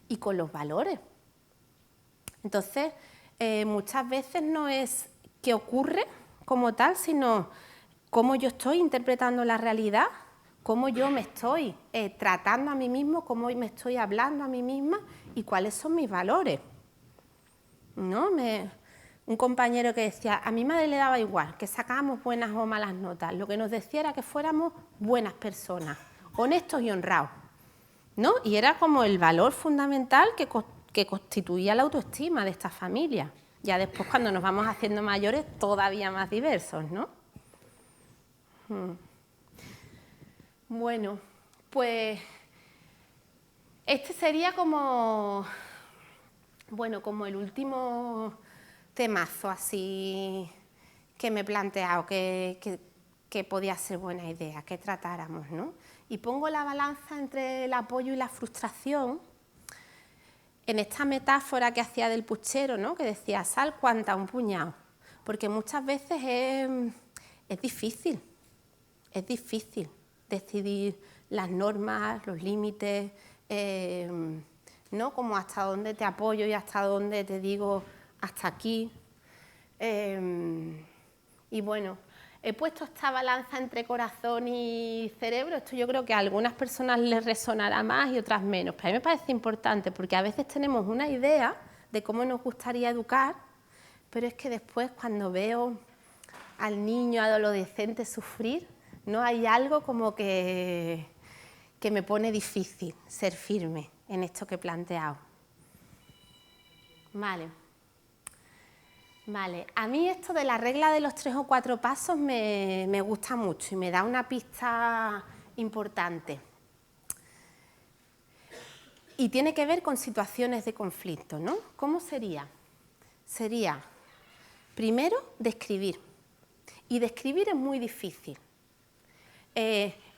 y con los valores. Entonces, muchas veces no es qué ocurre como tal, sino cómo yo estoy interpretando la realidad, cómo yo me estoy tratando a mí mismo, cómo me estoy hablando a mí misma y cuáles son mis valores, ¿no? Un compañero que decía, a mi madre le daba igual que sacábamos buenas o malas notas, lo que nos decía era que fuéramos buenas personas, honestos y honrados, ¿no? Y era como el valor fundamental que constituía la autoestima de esta familia. Ya después, cuando nos vamos haciendo mayores, todavía más diversos, ¿no? Bueno, pues este sería como, bueno, como el último temazo así que me he planteado, que podía ser buena idea, que tratáramos, ¿no? Y pongo la balanza entre el apoyo y la frustración en esta metáfora que hacía del puchero, ¿no? Que decía, sal cuanta un puñado, porque muchas veces es difícil decidir las normas, los límites, ¿no? Como hasta dónde te apoyo y hasta dónde te digo hasta aquí. Y bueno, he puesto esta balanza entre corazón y cerebro. Esto yo creo que a algunas personas les resonará más y otras menos, pero a mí me parece importante porque a veces tenemos una idea de cómo nos gustaría educar, pero es que después cuando veo al niño adolescente sufrir, no hay algo como que me pone difícil ser firme en esto que he planteado. Vale, a mí esto de la regla de los 3 o 4 pasos me gusta mucho y me da una pista importante. Y tiene que ver con situaciones de conflicto, ¿no? ¿Cómo sería? Sería, primero, describir. Y describir es muy difícil.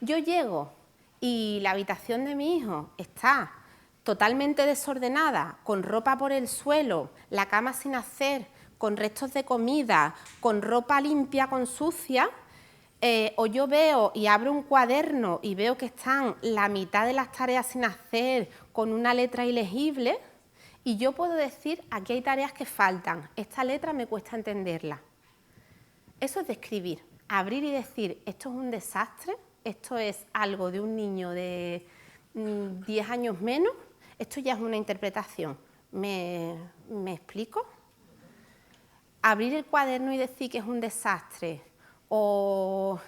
Yo llego y la habitación de mi hijo está totalmente desordenada, con ropa por el suelo, la cama sin hacer, con restos de comida, con ropa limpia, con sucia, o yo veo y abro un cuaderno y veo que están la mitad de las tareas sin hacer, con una letra ilegible, y yo puedo decir, aquí hay tareas que faltan, esta letra me cuesta entenderla. Eso es describir, abrir y decir, esto es un desastre, esto es algo de un niño de 10 años menos, esto ya es una interpretación. ¿Me explico? Abrir el cuaderno y decir que es un desastre, o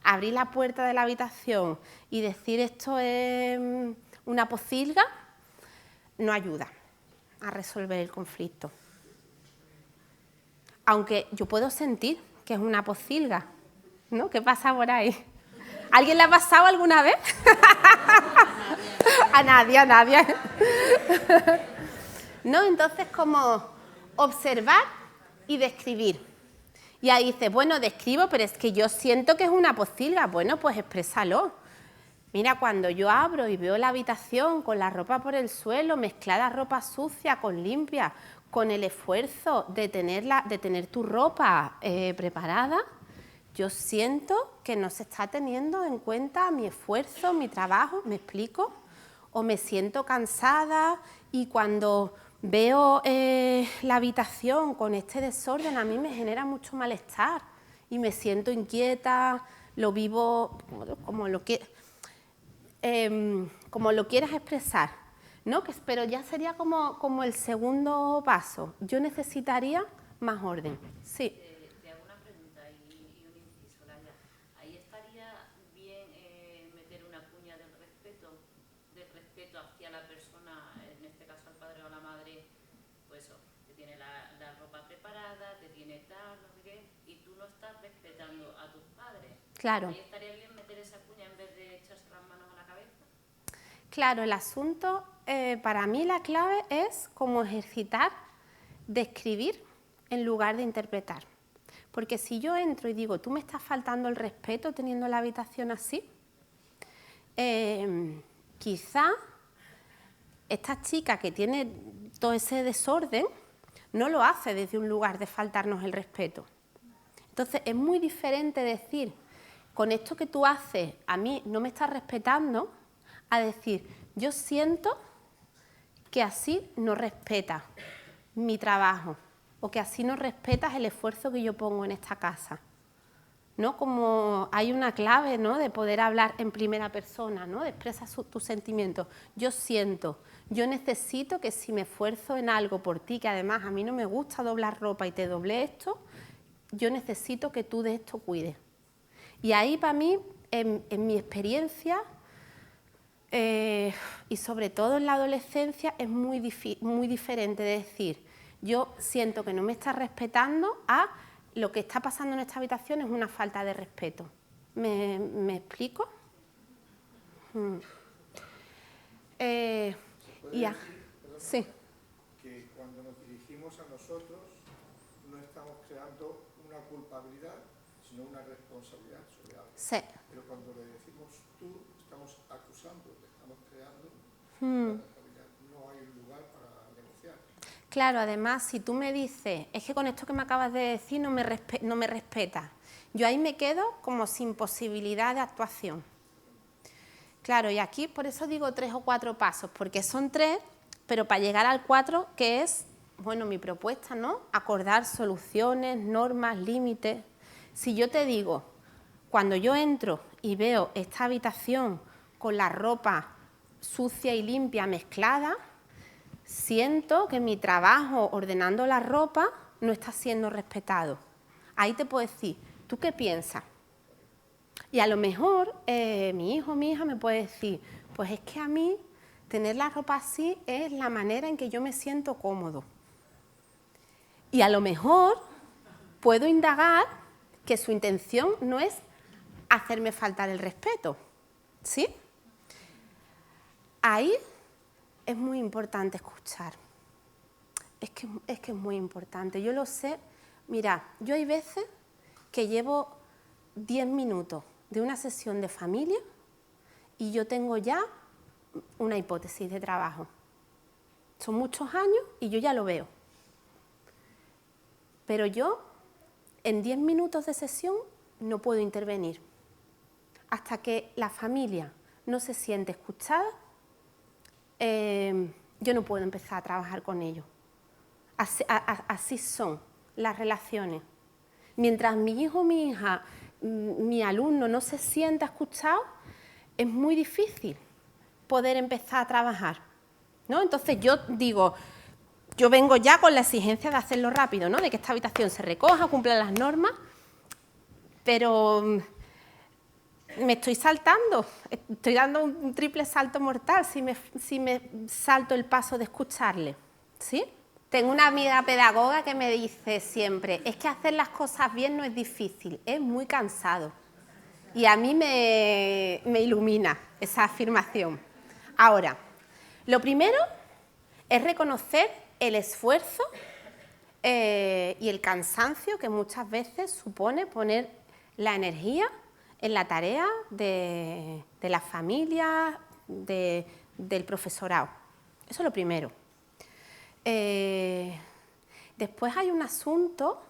abrir la puerta de la habitación y decir esto es una pocilga, no ayuda a resolver el conflicto. Aunque yo puedo sentir que es una pocilga, ¿no? ¿Qué pasa por ahí? ¿Alguien le ha pasado alguna vez? A nadie. ¿No? Entonces, como observar y describir. Y ahí dices, bueno, describo, pero es que yo siento que es una pocilga. Bueno, pues exprésalo. Mira, cuando yo abro y veo la habitación con la ropa por el suelo, mezclada ropa sucia con limpia, con el esfuerzo de tener tu ropa preparada, yo siento que no se está teniendo en cuenta mi esfuerzo, mi trabajo, ¿me explico? O me siento cansada y cuando veo la habitación con este desorden a mí me genera mucho malestar y me siento inquieta, lo vivo como lo quieras expresar, ¿no? Pero ya sería como el segundo paso. Yo necesitaría más orden. Sí. Te hago una pregunta y un inciso, Laia. Ahí estaría bien meter una cuña del respeto hacia la persona, en este caso al padre o a la madre, pues eso, que tiene la ropa preparada, te tiene tal, no sé qué, y tú no estás respetando a tus padres. Claro. Ahí estaría bien meter esa cuña en vez de echarse las manos a la cabeza. Claro, el asunto, para mí la clave es como ejercitar, describir en lugar de interpretar. Porque si yo entro y digo, tú me estás faltando el respeto teniendo la habitación así, quizá esta chica que tiene todo ese desorden no lo hace desde un lugar de faltarnos el respeto. Entonces es muy diferente decir, con esto que tú haces a mí no me estás respetando, a decir, yo siento que así no respetas mi trabajo o que así no respetas el esfuerzo que yo pongo en esta casa, ¿no? Como hay una clave, ¿no?, de poder hablar en primera persona, ¿no?, de expresar tus sentimientos. Yo siento, yo necesito que si me esfuerzo en algo por ti, que además a mí no me gusta doblar ropa y te doblé esto, yo necesito que tú de esto cuides. Y ahí para mí, en mi experiencia, y sobre todo en la adolescencia, es muy diferente de decir, yo siento que no me estás respetando a lo que está pasando en esta habitación es una falta de respeto. ¿Me explico? Sí. Que cuando nos dirigimos a nosotros no estamos creando una culpabilidad, sino una responsabilidad sobre algo. Sí. Pero cuando le decimos tú, estamos acusando, estamos creando una responsabilidad. No hay un lugar para negociar. Claro, además, si tú me dices, es que con esto que me acabas de decir no me respetas, yo ahí me quedo como sin posibilidad de actuación. Claro, y aquí por eso digo 3 o 4 pasos, porque son 3 pero para llegar al 4, que es, bueno, mi propuesta, ¿no? Acordar soluciones, normas, límites. Si yo te digo, cuando yo entro y veo esta habitación con la ropa sucia y limpia mezclada, siento que mi trabajo ordenando la ropa no está siendo respetado. Ahí te puedo decir, ¿tú qué piensas? Y a lo mejor mi hijo o mi hija me puede decir, pues es que a mí tener la ropa así es la manera en que yo me siento cómodo. Y a lo mejor puedo indagar que su intención no es hacerme faltar el respeto, ¿sí? Ahí es muy importante escuchar. Es que es muy importante. Yo lo sé. Mira, yo hay veces que llevo 10 minutos de una sesión de familia y yo tengo ya una hipótesis de trabajo. Son muchos años y yo ya lo veo. Pero yo, en 10 minutos de sesión, no puedo intervenir. Hasta que la familia no se siente escuchada, yo no puedo empezar a trabajar con ellos. Así son las relaciones. Mientras mi hijo, mi hija, mi alumno no se sienta escuchado, es muy difícil poder empezar a trabajar, ¿no? Entonces yo digo, yo vengo ya con la exigencia de hacerlo rápido, ¿no? De que esta habitación se recoja, cumpla las normas, pero me estoy saltando, estoy dando un triple salto mortal si me salto el paso de escucharle, ¿sí? Tengo una amiga pedagoga que me dice siempre, es que hacer las cosas bien no es difícil, es muy cansado. Y a mí me ilumina esa afirmación. Ahora, lo primero es reconocer el esfuerzo y el cansancio que muchas veces supone poner la energía en la tarea de las familias, del profesorado. Eso es lo primero. Después hay un asunto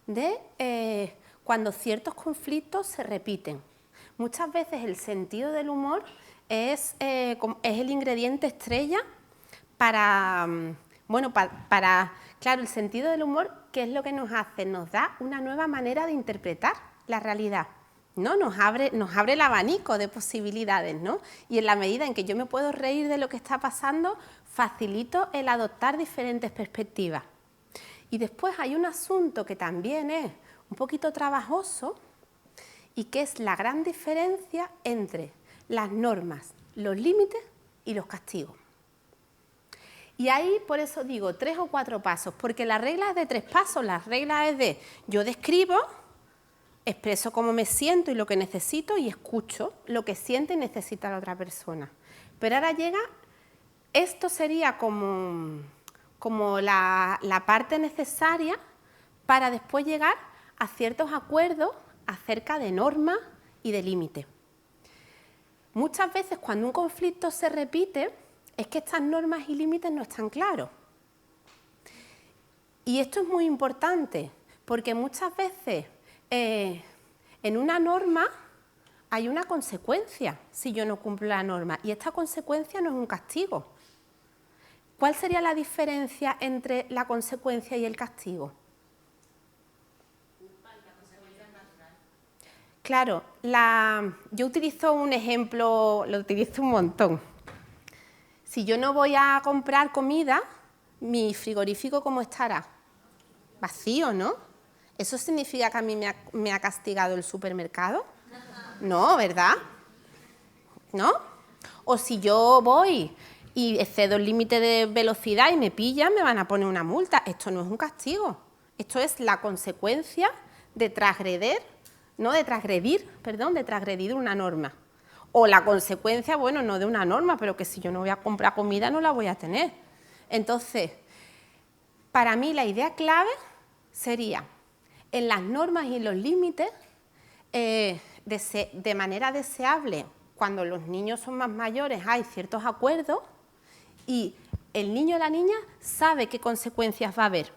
de cuando ciertos conflictos se repiten. Muchas veces el sentido del humor es el ingrediente estrella para, claro, el sentido del humor, ¿qué es lo que nos hace? Nos da una nueva manera de interpretar la realidad, ¿no? Nos abre el abanico de posibilidades, ¿no? Y en la medida en que yo me puedo reír de lo que está pasando, facilito el adoptar diferentes perspectivas. Y después hay un asunto que también es un poquito trabajoso y que es la gran diferencia entre las normas, los límites y los castigos. Y ahí, por eso digo, 3 o 4 pasos, porque la regla es de 3 pasos. La regla es de yo describo, expreso cómo me siento y lo que necesito y escucho lo que siente y necesita la otra persona. Pero ahora llega, esto sería como la parte necesaria para después llegar a ciertos acuerdos acerca de normas y de límites. Muchas veces cuando un conflicto se repite es que estas normas y límites no están claros. Y esto es muy importante porque muchas veces en una norma hay una consecuencia si yo no cumplo la norma y esta consecuencia no es un castigo. ¿Cuál sería la diferencia entre la consecuencia y el castigo? Claro, yo utilizo un ejemplo, lo utilizo un montón. Si yo no voy a comprar comida, mi frigorífico ¿cómo estará? Vacío, ¿no? ¿Eso significa que a mí me ha castigado el supermercado? No, ¿verdad? ¿No? O si yo voy y excedo el límite de velocidad y me pillan, me van a poner una multa. Esto no es un castigo. Esto es la consecuencia de transgredir una norma. O la consecuencia, bueno, no de una norma, pero que si yo no voy a comprar comida no la voy a tener. Entonces, para mí la idea clave sería, en las normas y en los límites, de manera deseable, cuando los niños son más mayores hay ciertos acuerdos y el niño o la niña sabe qué consecuencias va a haber.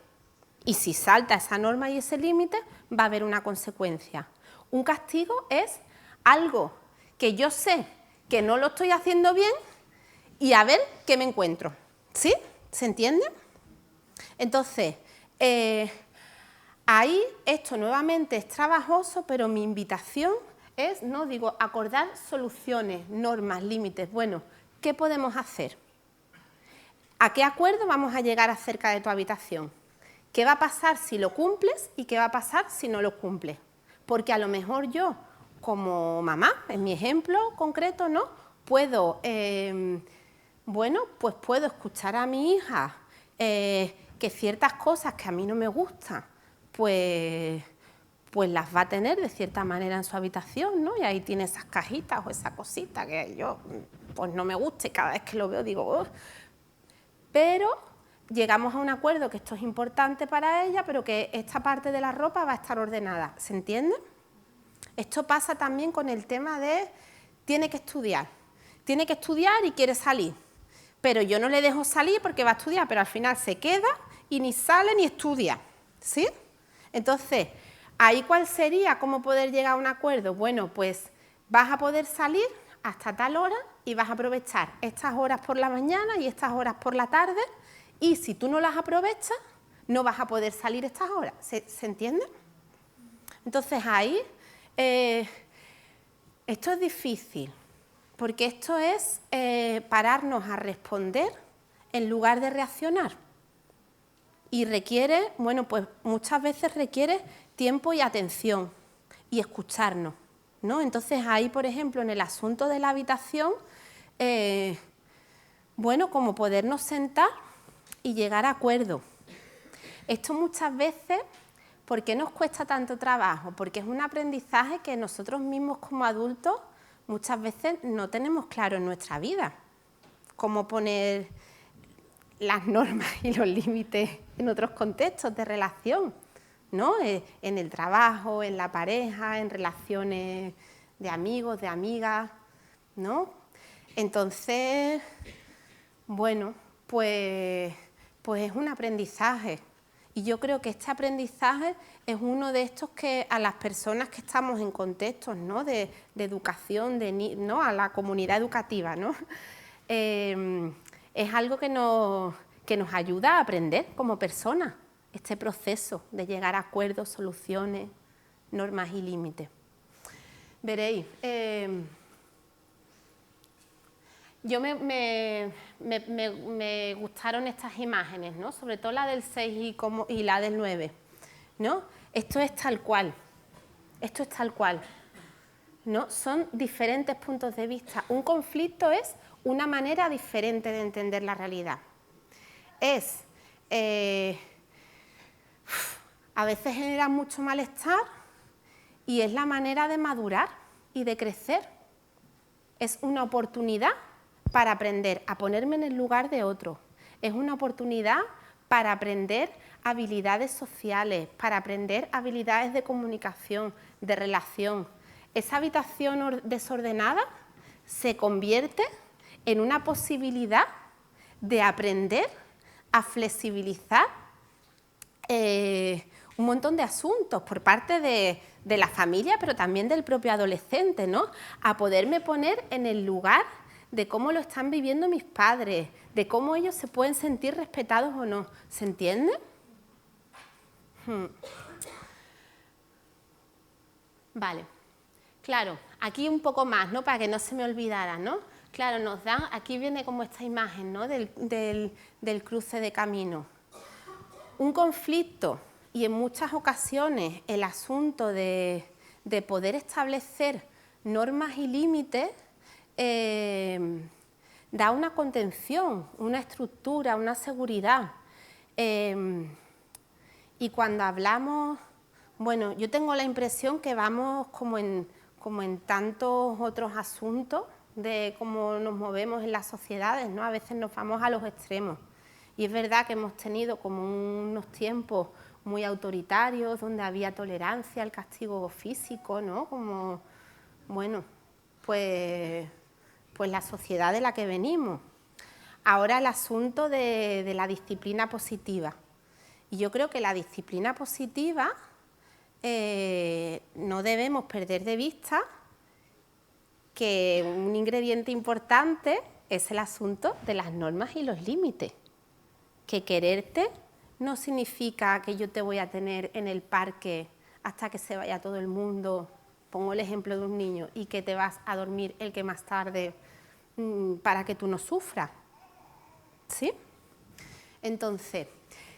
Y si salta esa norma y ese límite, va a haber una consecuencia. Un castigo es algo que yo sé que no lo estoy haciendo bien y a ver qué me encuentro, ¿sí? ¿Se entiende? Entonces, ahí esto nuevamente es trabajoso, pero mi invitación es, no digo, acordar soluciones, normas, límites. Bueno, ¿qué podemos hacer? ¿A qué acuerdo vamos a llegar acerca de tu habitación? ¿Qué va a pasar si lo cumples y qué va a pasar si no lo cumples? Porque a lo mejor yo, como mamá, en mi ejemplo concreto, ¿no? Puedo, bueno, pues puedo escuchar a mi hija que ciertas cosas que a mí no me gustan, pues las va a tener de cierta manera en su habitación, ¿no? Y ahí tiene esas cajitas o esa cosita que yo, pues no me gusta y cada vez que lo veo digo, oh. Pero llegamos a un acuerdo que esto es importante para ella, pero que esta parte de la ropa va a estar ordenada, ¿se entiende? Esto pasa también con el tema de tiene que estudiar y quiere salir, pero yo no le dejo salir porque va a estudiar, pero al final se queda y ni sale ni estudia, ¿sí? Entonces, ¿ahí cuál sería cómo poder llegar a un acuerdo? Bueno, pues vas a poder salir hasta tal hora y vas a aprovechar estas horas por la mañana y estas horas por la tarde, y si tú no las aprovechas, no vas a poder salir estas horas. ¿Se entiende? Entonces ahí, esto es difícil, porque esto es pararnos a responder en lugar de reaccionar. Y requiere, bueno, pues muchas veces requiere tiempo y atención y escucharnos, ¿no? Entonces ahí, por ejemplo, en el asunto de la habitación, bueno, como podernos sentar y llegar a acuerdo. Esto muchas veces, ¿por qué nos cuesta tanto trabajo? Porque es un aprendizaje que nosotros mismos como adultos muchas veces no tenemos claro en nuestra vida. Cómo poner las normas y los límites en otros contextos de relación, ¿no? En el trabajo, en la pareja, en relaciones de amigos, de amigas, ¿no? Entonces, bueno, pues es un aprendizaje. Y yo creo que este aprendizaje es uno de estos que a las personas que estamos en contextos, ¿no? de educación, ¿no? A la comunidad educativa, ¿no? Es algo que nos ayuda a aprender como personas, este proceso de llegar a acuerdos, soluciones, normas y límites. Veréis, yo me gustaron estas imágenes, ¿no? Sobre todo la del 6 y la del 9, ¿no? Esto es tal cual, ¿no? Son diferentes puntos de vista. Un conflicto es una manera diferente de entender la realidad. A veces genera mucho malestar y es la manera de madurar y de crecer. Es una oportunidad para aprender a ponerme en el lugar de otro. Es una oportunidad para aprender habilidades sociales, para aprender habilidades de comunicación, de relación. Esa habitación desordenada se convierte en una posibilidad de aprender a flexibilizar un montón de asuntos por parte de la familia, pero también del propio adolescente, ¿no? A poderme poner en el lugar de cómo lo están viviendo mis padres, de cómo ellos se pueden sentir respetados o no. ¿Se entiende? Vale. Claro, aquí un poco más, ¿no? Para que no se me olvidara, ¿no? Claro, nos dan, aquí viene como esta imagen, ¿no? Del cruce de camino. Un conflicto y en muchas ocasiones el asunto de poder establecer normas y límites da una contención, una estructura, una seguridad. Y cuando hablamos, bueno, yo tengo la impresión que vamos como en tantos otros asuntos de cómo nos movemos en las sociedades, ¿no? A veces nos vamos a los extremos. Y es verdad que hemos tenido como unos tiempos muy autoritarios, donde había tolerancia al castigo físico, ¿no? Como, bueno, pues la sociedad de la que venimos. Ahora el asunto de la disciplina positiva. Y yo creo que la disciplina positiva no debemos perder de vista que un ingrediente importante es el asunto de las normas y los límites. que quererte no significa que yo te voy a tener en el parque hasta que se vaya todo el mundo, pongo el ejemplo de un niño, y que te vas a dormir el que más tarde para que tú no sufras. ¿Sí? Entonces,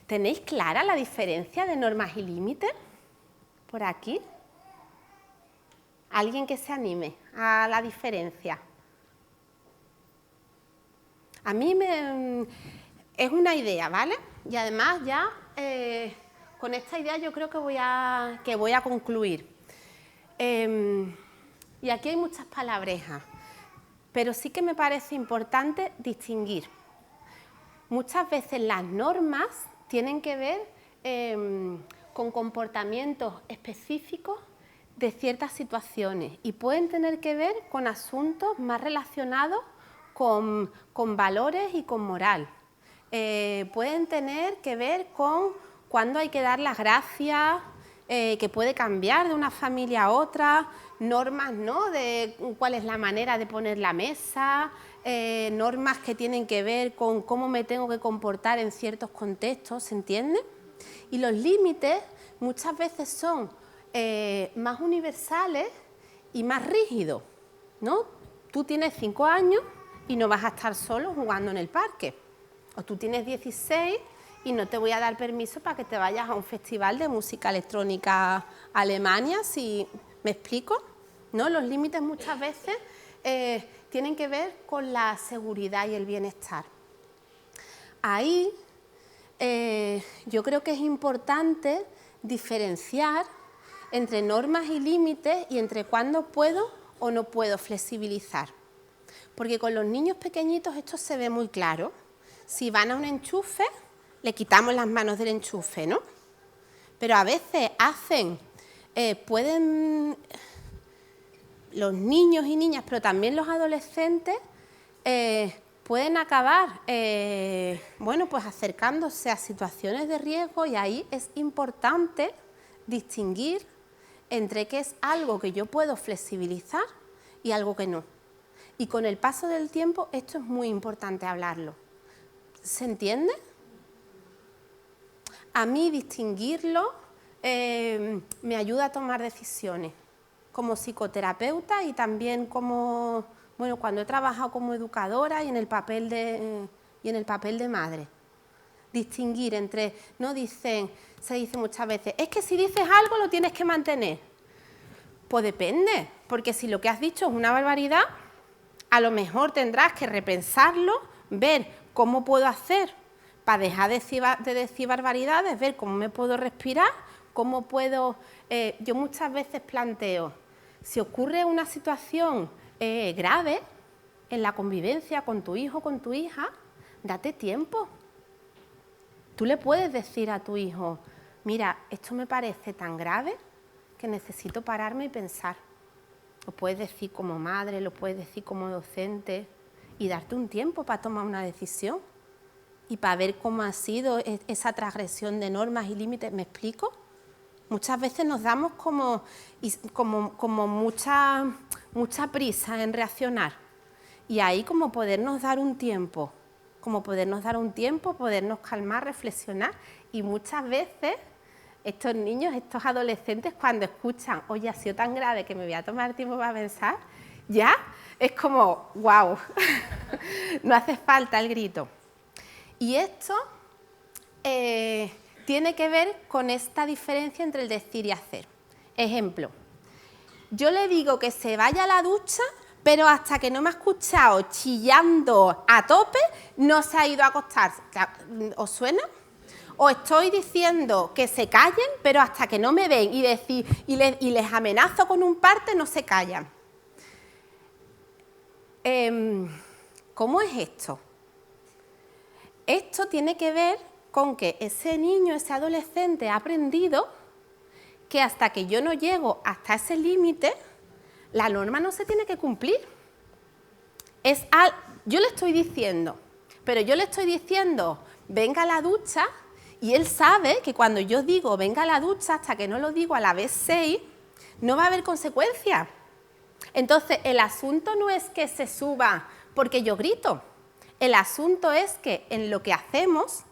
¿tenéis clara la diferencia de normas y límites? Por aquí. ¿Alguien que se anime a la diferencia? A mí es una idea, ¿vale? Y además ya con esta idea yo creo que voy a concluir. Y aquí hay muchas palabrejas, pero sí que me parece importante distinguir. Muchas veces las normas tienen que ver con comportamientos específicos de ciertas situaciones y pueden tener que ver con asuntos más relacionados con valores y con moral. Pueden tener que ver con cuándo hay que dar las gracias, que puede cambiar de una familia a otra, normas, ¿no?, de cuál es la manera de poner la mesa, normas que tienen que ver con cómo me tengo que comportar en ciertos contextos, ¿se entiende? Y los límites muchas veces son más universales y más rígidos, ¿no? Tú tienes 5 años y no vas a estar solo jugando en el parque. O tú tienes 16 y no te voy a dar permiso para que te vayas a un festival de música electrónica a Alemania, si me explico, ¿no? Los límites muchas veces tienen que ver con la seguridad y el bienestar. Ahí yo creo que es importante diferenciar entre normas y límites y entre cuándo puedo o no puedo flexibilizar. Porque con los niños pequeñitos esto se ve muy claro. Si van a un enchufe, le quitamos las manos del enchufe, ¿no? Pero a veces pueden los niños y niñas, pero también los adolescentes, pueden acabar, bueno, pues acercándose a situaciones de riesgo, y ahí es importante distinguir entre qué es algo que yo puedo flexibilizar y algo que no. Y con el paso del tiempo esto es muy importante hablarlo. ¿Se entiende? A mí distinguirlo me ayuda a tomar decisiones como psicoterapeuta y también como, bueno, cuando he trabajado como educadora y en el papel de madre. Distinguir entre, se dice muchas veces, es que si dices algo lo tienes que mantener. Pues depende, porque si lo que has dicho es una barbaridad, a lo mejor tendrás que repensarlo, ver cómo puedo hacer para dejar de decir barbaridades, ver cómo me puedo respirar, cómo puedo... yo muchas veces planteo, si ocurre una situación grave en la convivencia con tu hijo o con tu hija, date tiempo. Tú le puedes decir a tu hijo, mira, esto me parece tan grave que necesito pararme y pensar. Lo puedes decir como madre, lo puedes decir como docente y darte un tiempo para tomar una decisión y para ver cómo ha sido esa transgresión de normas y límites. ¿Me explico? Muchas veces nos damos como mucha prisa en reaccionar y ahí como podernos dar un tiempo, podernos calmar, reflexionar, y muchas veces estos niños, estos adolescentes, cuando escuchan, oye, ha sido tan grave que me voy a tomar tiempo para pensar, ya es como, wow, no hace falta el grito. Y esto tiene que ver con esta diferencia entre el decir y hacer. Ejemplo, yo le digo que se vaya a la ducha, pero hasta que no me ha escuchado chillando a tope, no se ha ido a acostarse. ¿Os suena? O estoy diciendo que se callen, pero hasta que no me ven y les amenazo con un parte, no se callan. ¿Cómo es esto? Esto tiene que ver con que ese niño, ese adolescente ha aprendido que hasta que yo no llego hasta ese límite, la norma no se tiene que cumplir. Yo le estoy diciendo, pero yo le estoy diciendo, venga a la ducha, y él sabe que cuando yo digo venga a la ducha, hasta que no lo digo a la vez 6, no va a haber consecuencias. Entonces, el asunto no es que se suba porque yo grito. El asunto es que en lo que hacemos,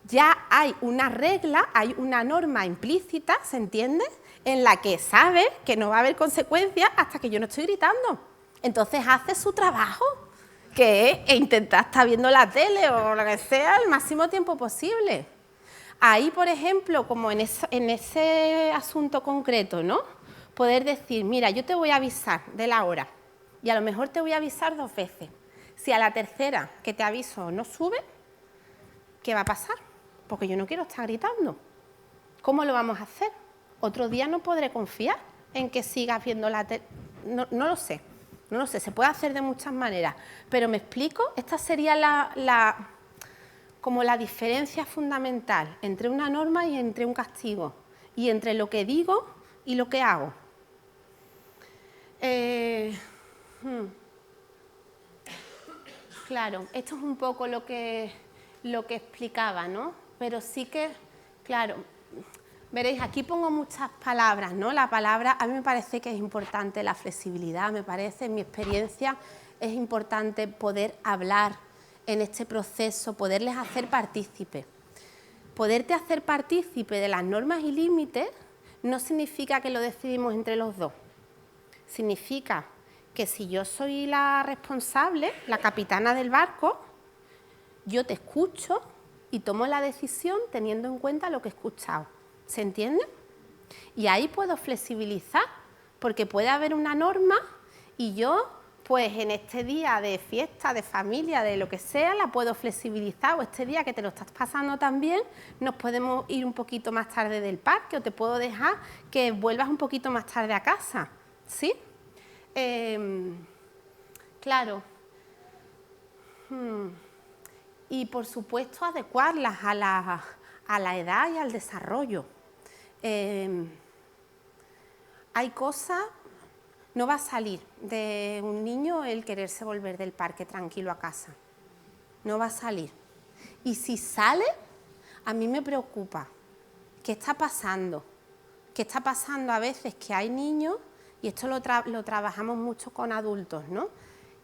ya hay una regla, hay una norma implícita, ¿se entiende?, en la que sabe que no va a haber consecuencias hasta que yo no estoy gritando. Entonces hace su trabajo, que es intentar estar viendo la tele o lo que sea el máximo tiempo posible. Ahí, por ejemplo, como en ese asunto concreto, ¿no?, poder decir, mira, yo te voy a avisar de la hora y a lo mejor te voy a avisar 2 veces. Si a la tercera que te aviso no sube, ¿qué va a pasar? Porque yo no quiero estar gritando. ¿Cómo lo vamos a hacer? Otro día no podré confiar en que sigas viendo la tele. No lo sé, no lo sé, se puede hacer de muchas maneras, pero me explico, esta sería como la diferencia fundamental entre una norma y entre un castigo, y entre lo que digo y lo que hago. Claro, esto es un poco lo que explicaba, ¿no? Pero sí que, claro, veréis, aquí pongo muchas palabras, ¿no? La palabra, a mí me parece que es importante la flexibilidad, me parece, en mi experiencia, es importante poder hablar en este proceso, poderles hacer partícipe. Poderte hacer partícipe de las normas y límites no significa que lo decidimos entre los dos. Significa que si yo soy la responsable, la capitana del barco, yo te escucho y tomo la decisión teniendo en cuenta lo que he escuchado. ¿Se entiende? Y ahí puedo flexibilizar, porque puede haber una norma y yo, pues en este día de fiesta, de familia, de lo que sea, la puedo flexibilizar, o este día que te lo estás pasando tan bien, nos podemos ir un poquito más tarde del parque, o te puedo dejar que vuelvas un poquito más tarde a casa, ¿sí? Claro. Y por supuesto adecuarlas a la edad y al desarrollo. Hay cosas, no va a salir de un niño el quererse volver del parque tranquilo a casa, no va a salir. Y si sale, a mí me preocupa. ¿Qué está pasando? ¿Qué está pasando a veces? Que hay niños, y esto lo trabajamos mucho con adultos, ¿no?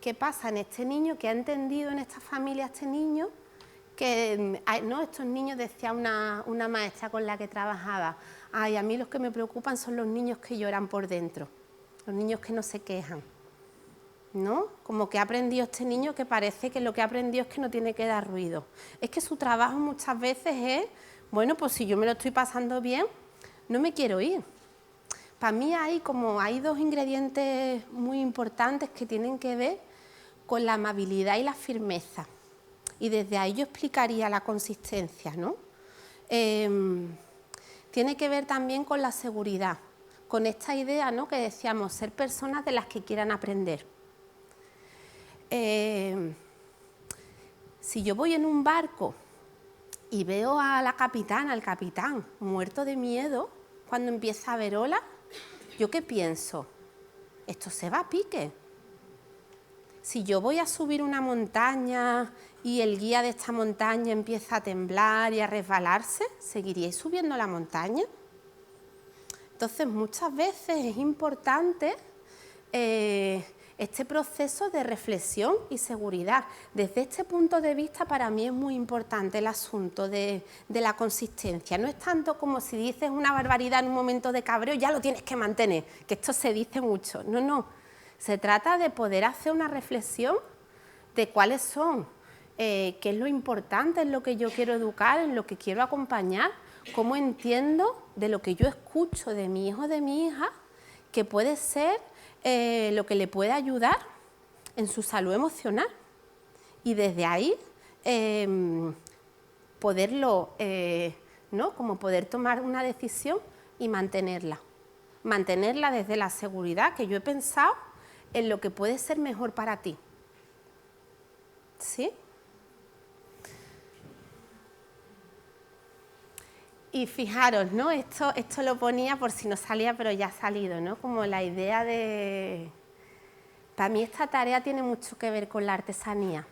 ¿Qué pasa en este niño que ha entendido en esta familia, este niño, que no, estos niños, decía una maestra con la que trabajaba, ay, a mí los que me preocupan son los niños que lloran por dentro, los niños que no se quejan, ¿no? Como que ha aprendido este niño que parece que lo que ha aprendido es que no tiene que dar ruido. Es que su trabajo muchas veces es, bueno, pues si yo me lo estoy pasando bien, no me quiero ir. Para mí hay 2 ingredientes muy importantes que tienen que ver con la amabilidad y la firmeza. Y desde ahí yo explicaría la consistencia, ¿no? Tiene que ver también con la seguridad, con esta idea, ¿no?, que decíamos, ser personas de las que quieran aprender. Si yo voy en un barco y veo a la capitana, al capitán, muerto de miedo, cuando empieza a haber olas, ¿yo qué pienso? Esto se va a pique. Si yo voy a subir una montaña y el guía de esta montaña empieza a temblar y a resbalarse, ¿seguiríais subiendo la montaña? Entonces, muchas veces es importante este proceso de reflexión y seguridad. Desde este punto de vista, para mí es muy importante el asunto de la consistencia. No es tanto como si dices una barbaridad en un momento de cabreo, ya lo tienes que mantener, que esto se dice mucho. No, no. Se trata de poder hacer una reflexión de cuáles son, qué es lo importante, en lo que yo quiero educar, en lo que quiero acompañar, cómo entiendo de lo que yo escucho de mi hijo o de mi hija, que puede ser lo que le puede ayudar en su salud emocional. Y desde ahí poderlo, ¿no?, como poder tomar una decisión y mantenerla. Mantenerla desde la seguridad que yo he pensado en lo que puede ser mejor para ti. ¿Sí? Y fijaros, ¿no? Esto lo ponía por si no salía, pero ya ha salido, ¿no? Como la idea de... Para mí esta tarea tiene mucho que ver con la artesanía,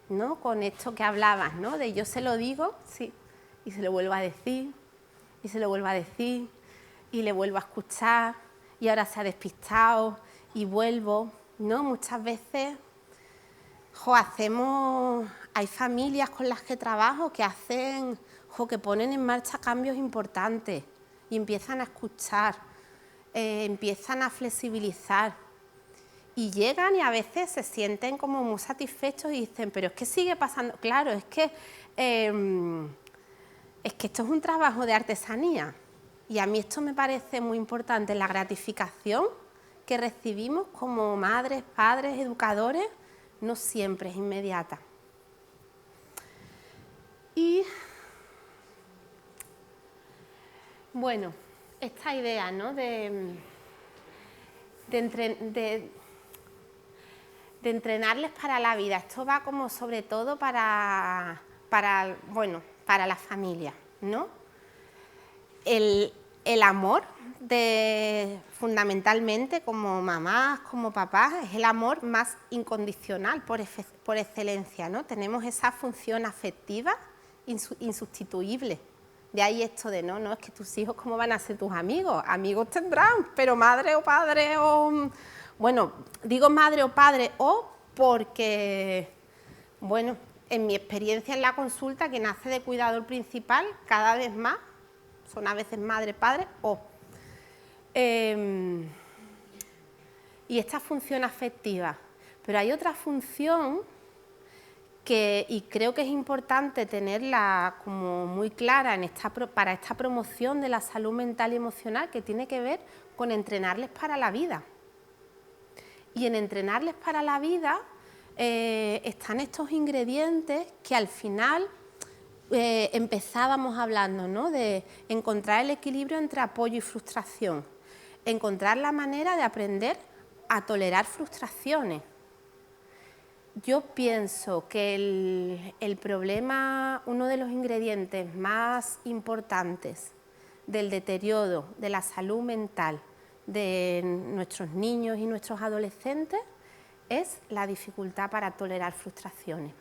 ¿no? Con esto que hablabas, ¿no? De yo se lo digo, sí, y se lo vuelvo a decir, y se lo vuelvo a decir, y le vuelvo a escuchar, y ahora se ha despistado, y vuelvo, ¿no? Muchas veces, hay familias con las que trabajo que que ponen en marcha cambios importantes y empiezan a escuchar, empiezan a flexibilizar y llegan y a veces se sienten como muy satisfechos y dicen, pero es que sigue pasando, claro, es que esto es un trabajo de artesanía y a mí esto me parece muy importante, la gratificación que recibimos como madres, padres, educadores, no siempre es inmediata. Y bueno, esta idea, ¿no?, de entrenarles para la vida, esto va como sobre todo para la familia, ¿no? El amor, fundamentalmente como mamás, como papás, es el amor más incondicional por excelencia, ¿no? Tenemos esa función afectiva insustituible. De ahí esto de, no, es que tus hijos, ¿cómo van a ser tus amigos? Amigos tendrán, pero madre o padre o... Bueno, digo madre o padre o porque, bueno, en mi experiencia en la consulta, quien hace de cuidador principal cada vez más son a veces madre, padre o. Y esta función afectiva. Pero hay otra función y creo que es importante tenerla como muy clara para esta promoción de la salud mental y emocional, que tiene que ver con entrenarles para la vida. Y en entrenarles para la vida están estos ingredientes que al final empezábamos hablando, ¿no?, de encontrar el equilibrio entre apoyo y frustración, encontrar la manera de aprender a tolerar frustraciones. Yo pienso que el problema, uno de los ingredientes más importantes del deterioro de la salud mental de nuestros niños y nuestros adolescentes es la dificultad para tolerar frustraciones.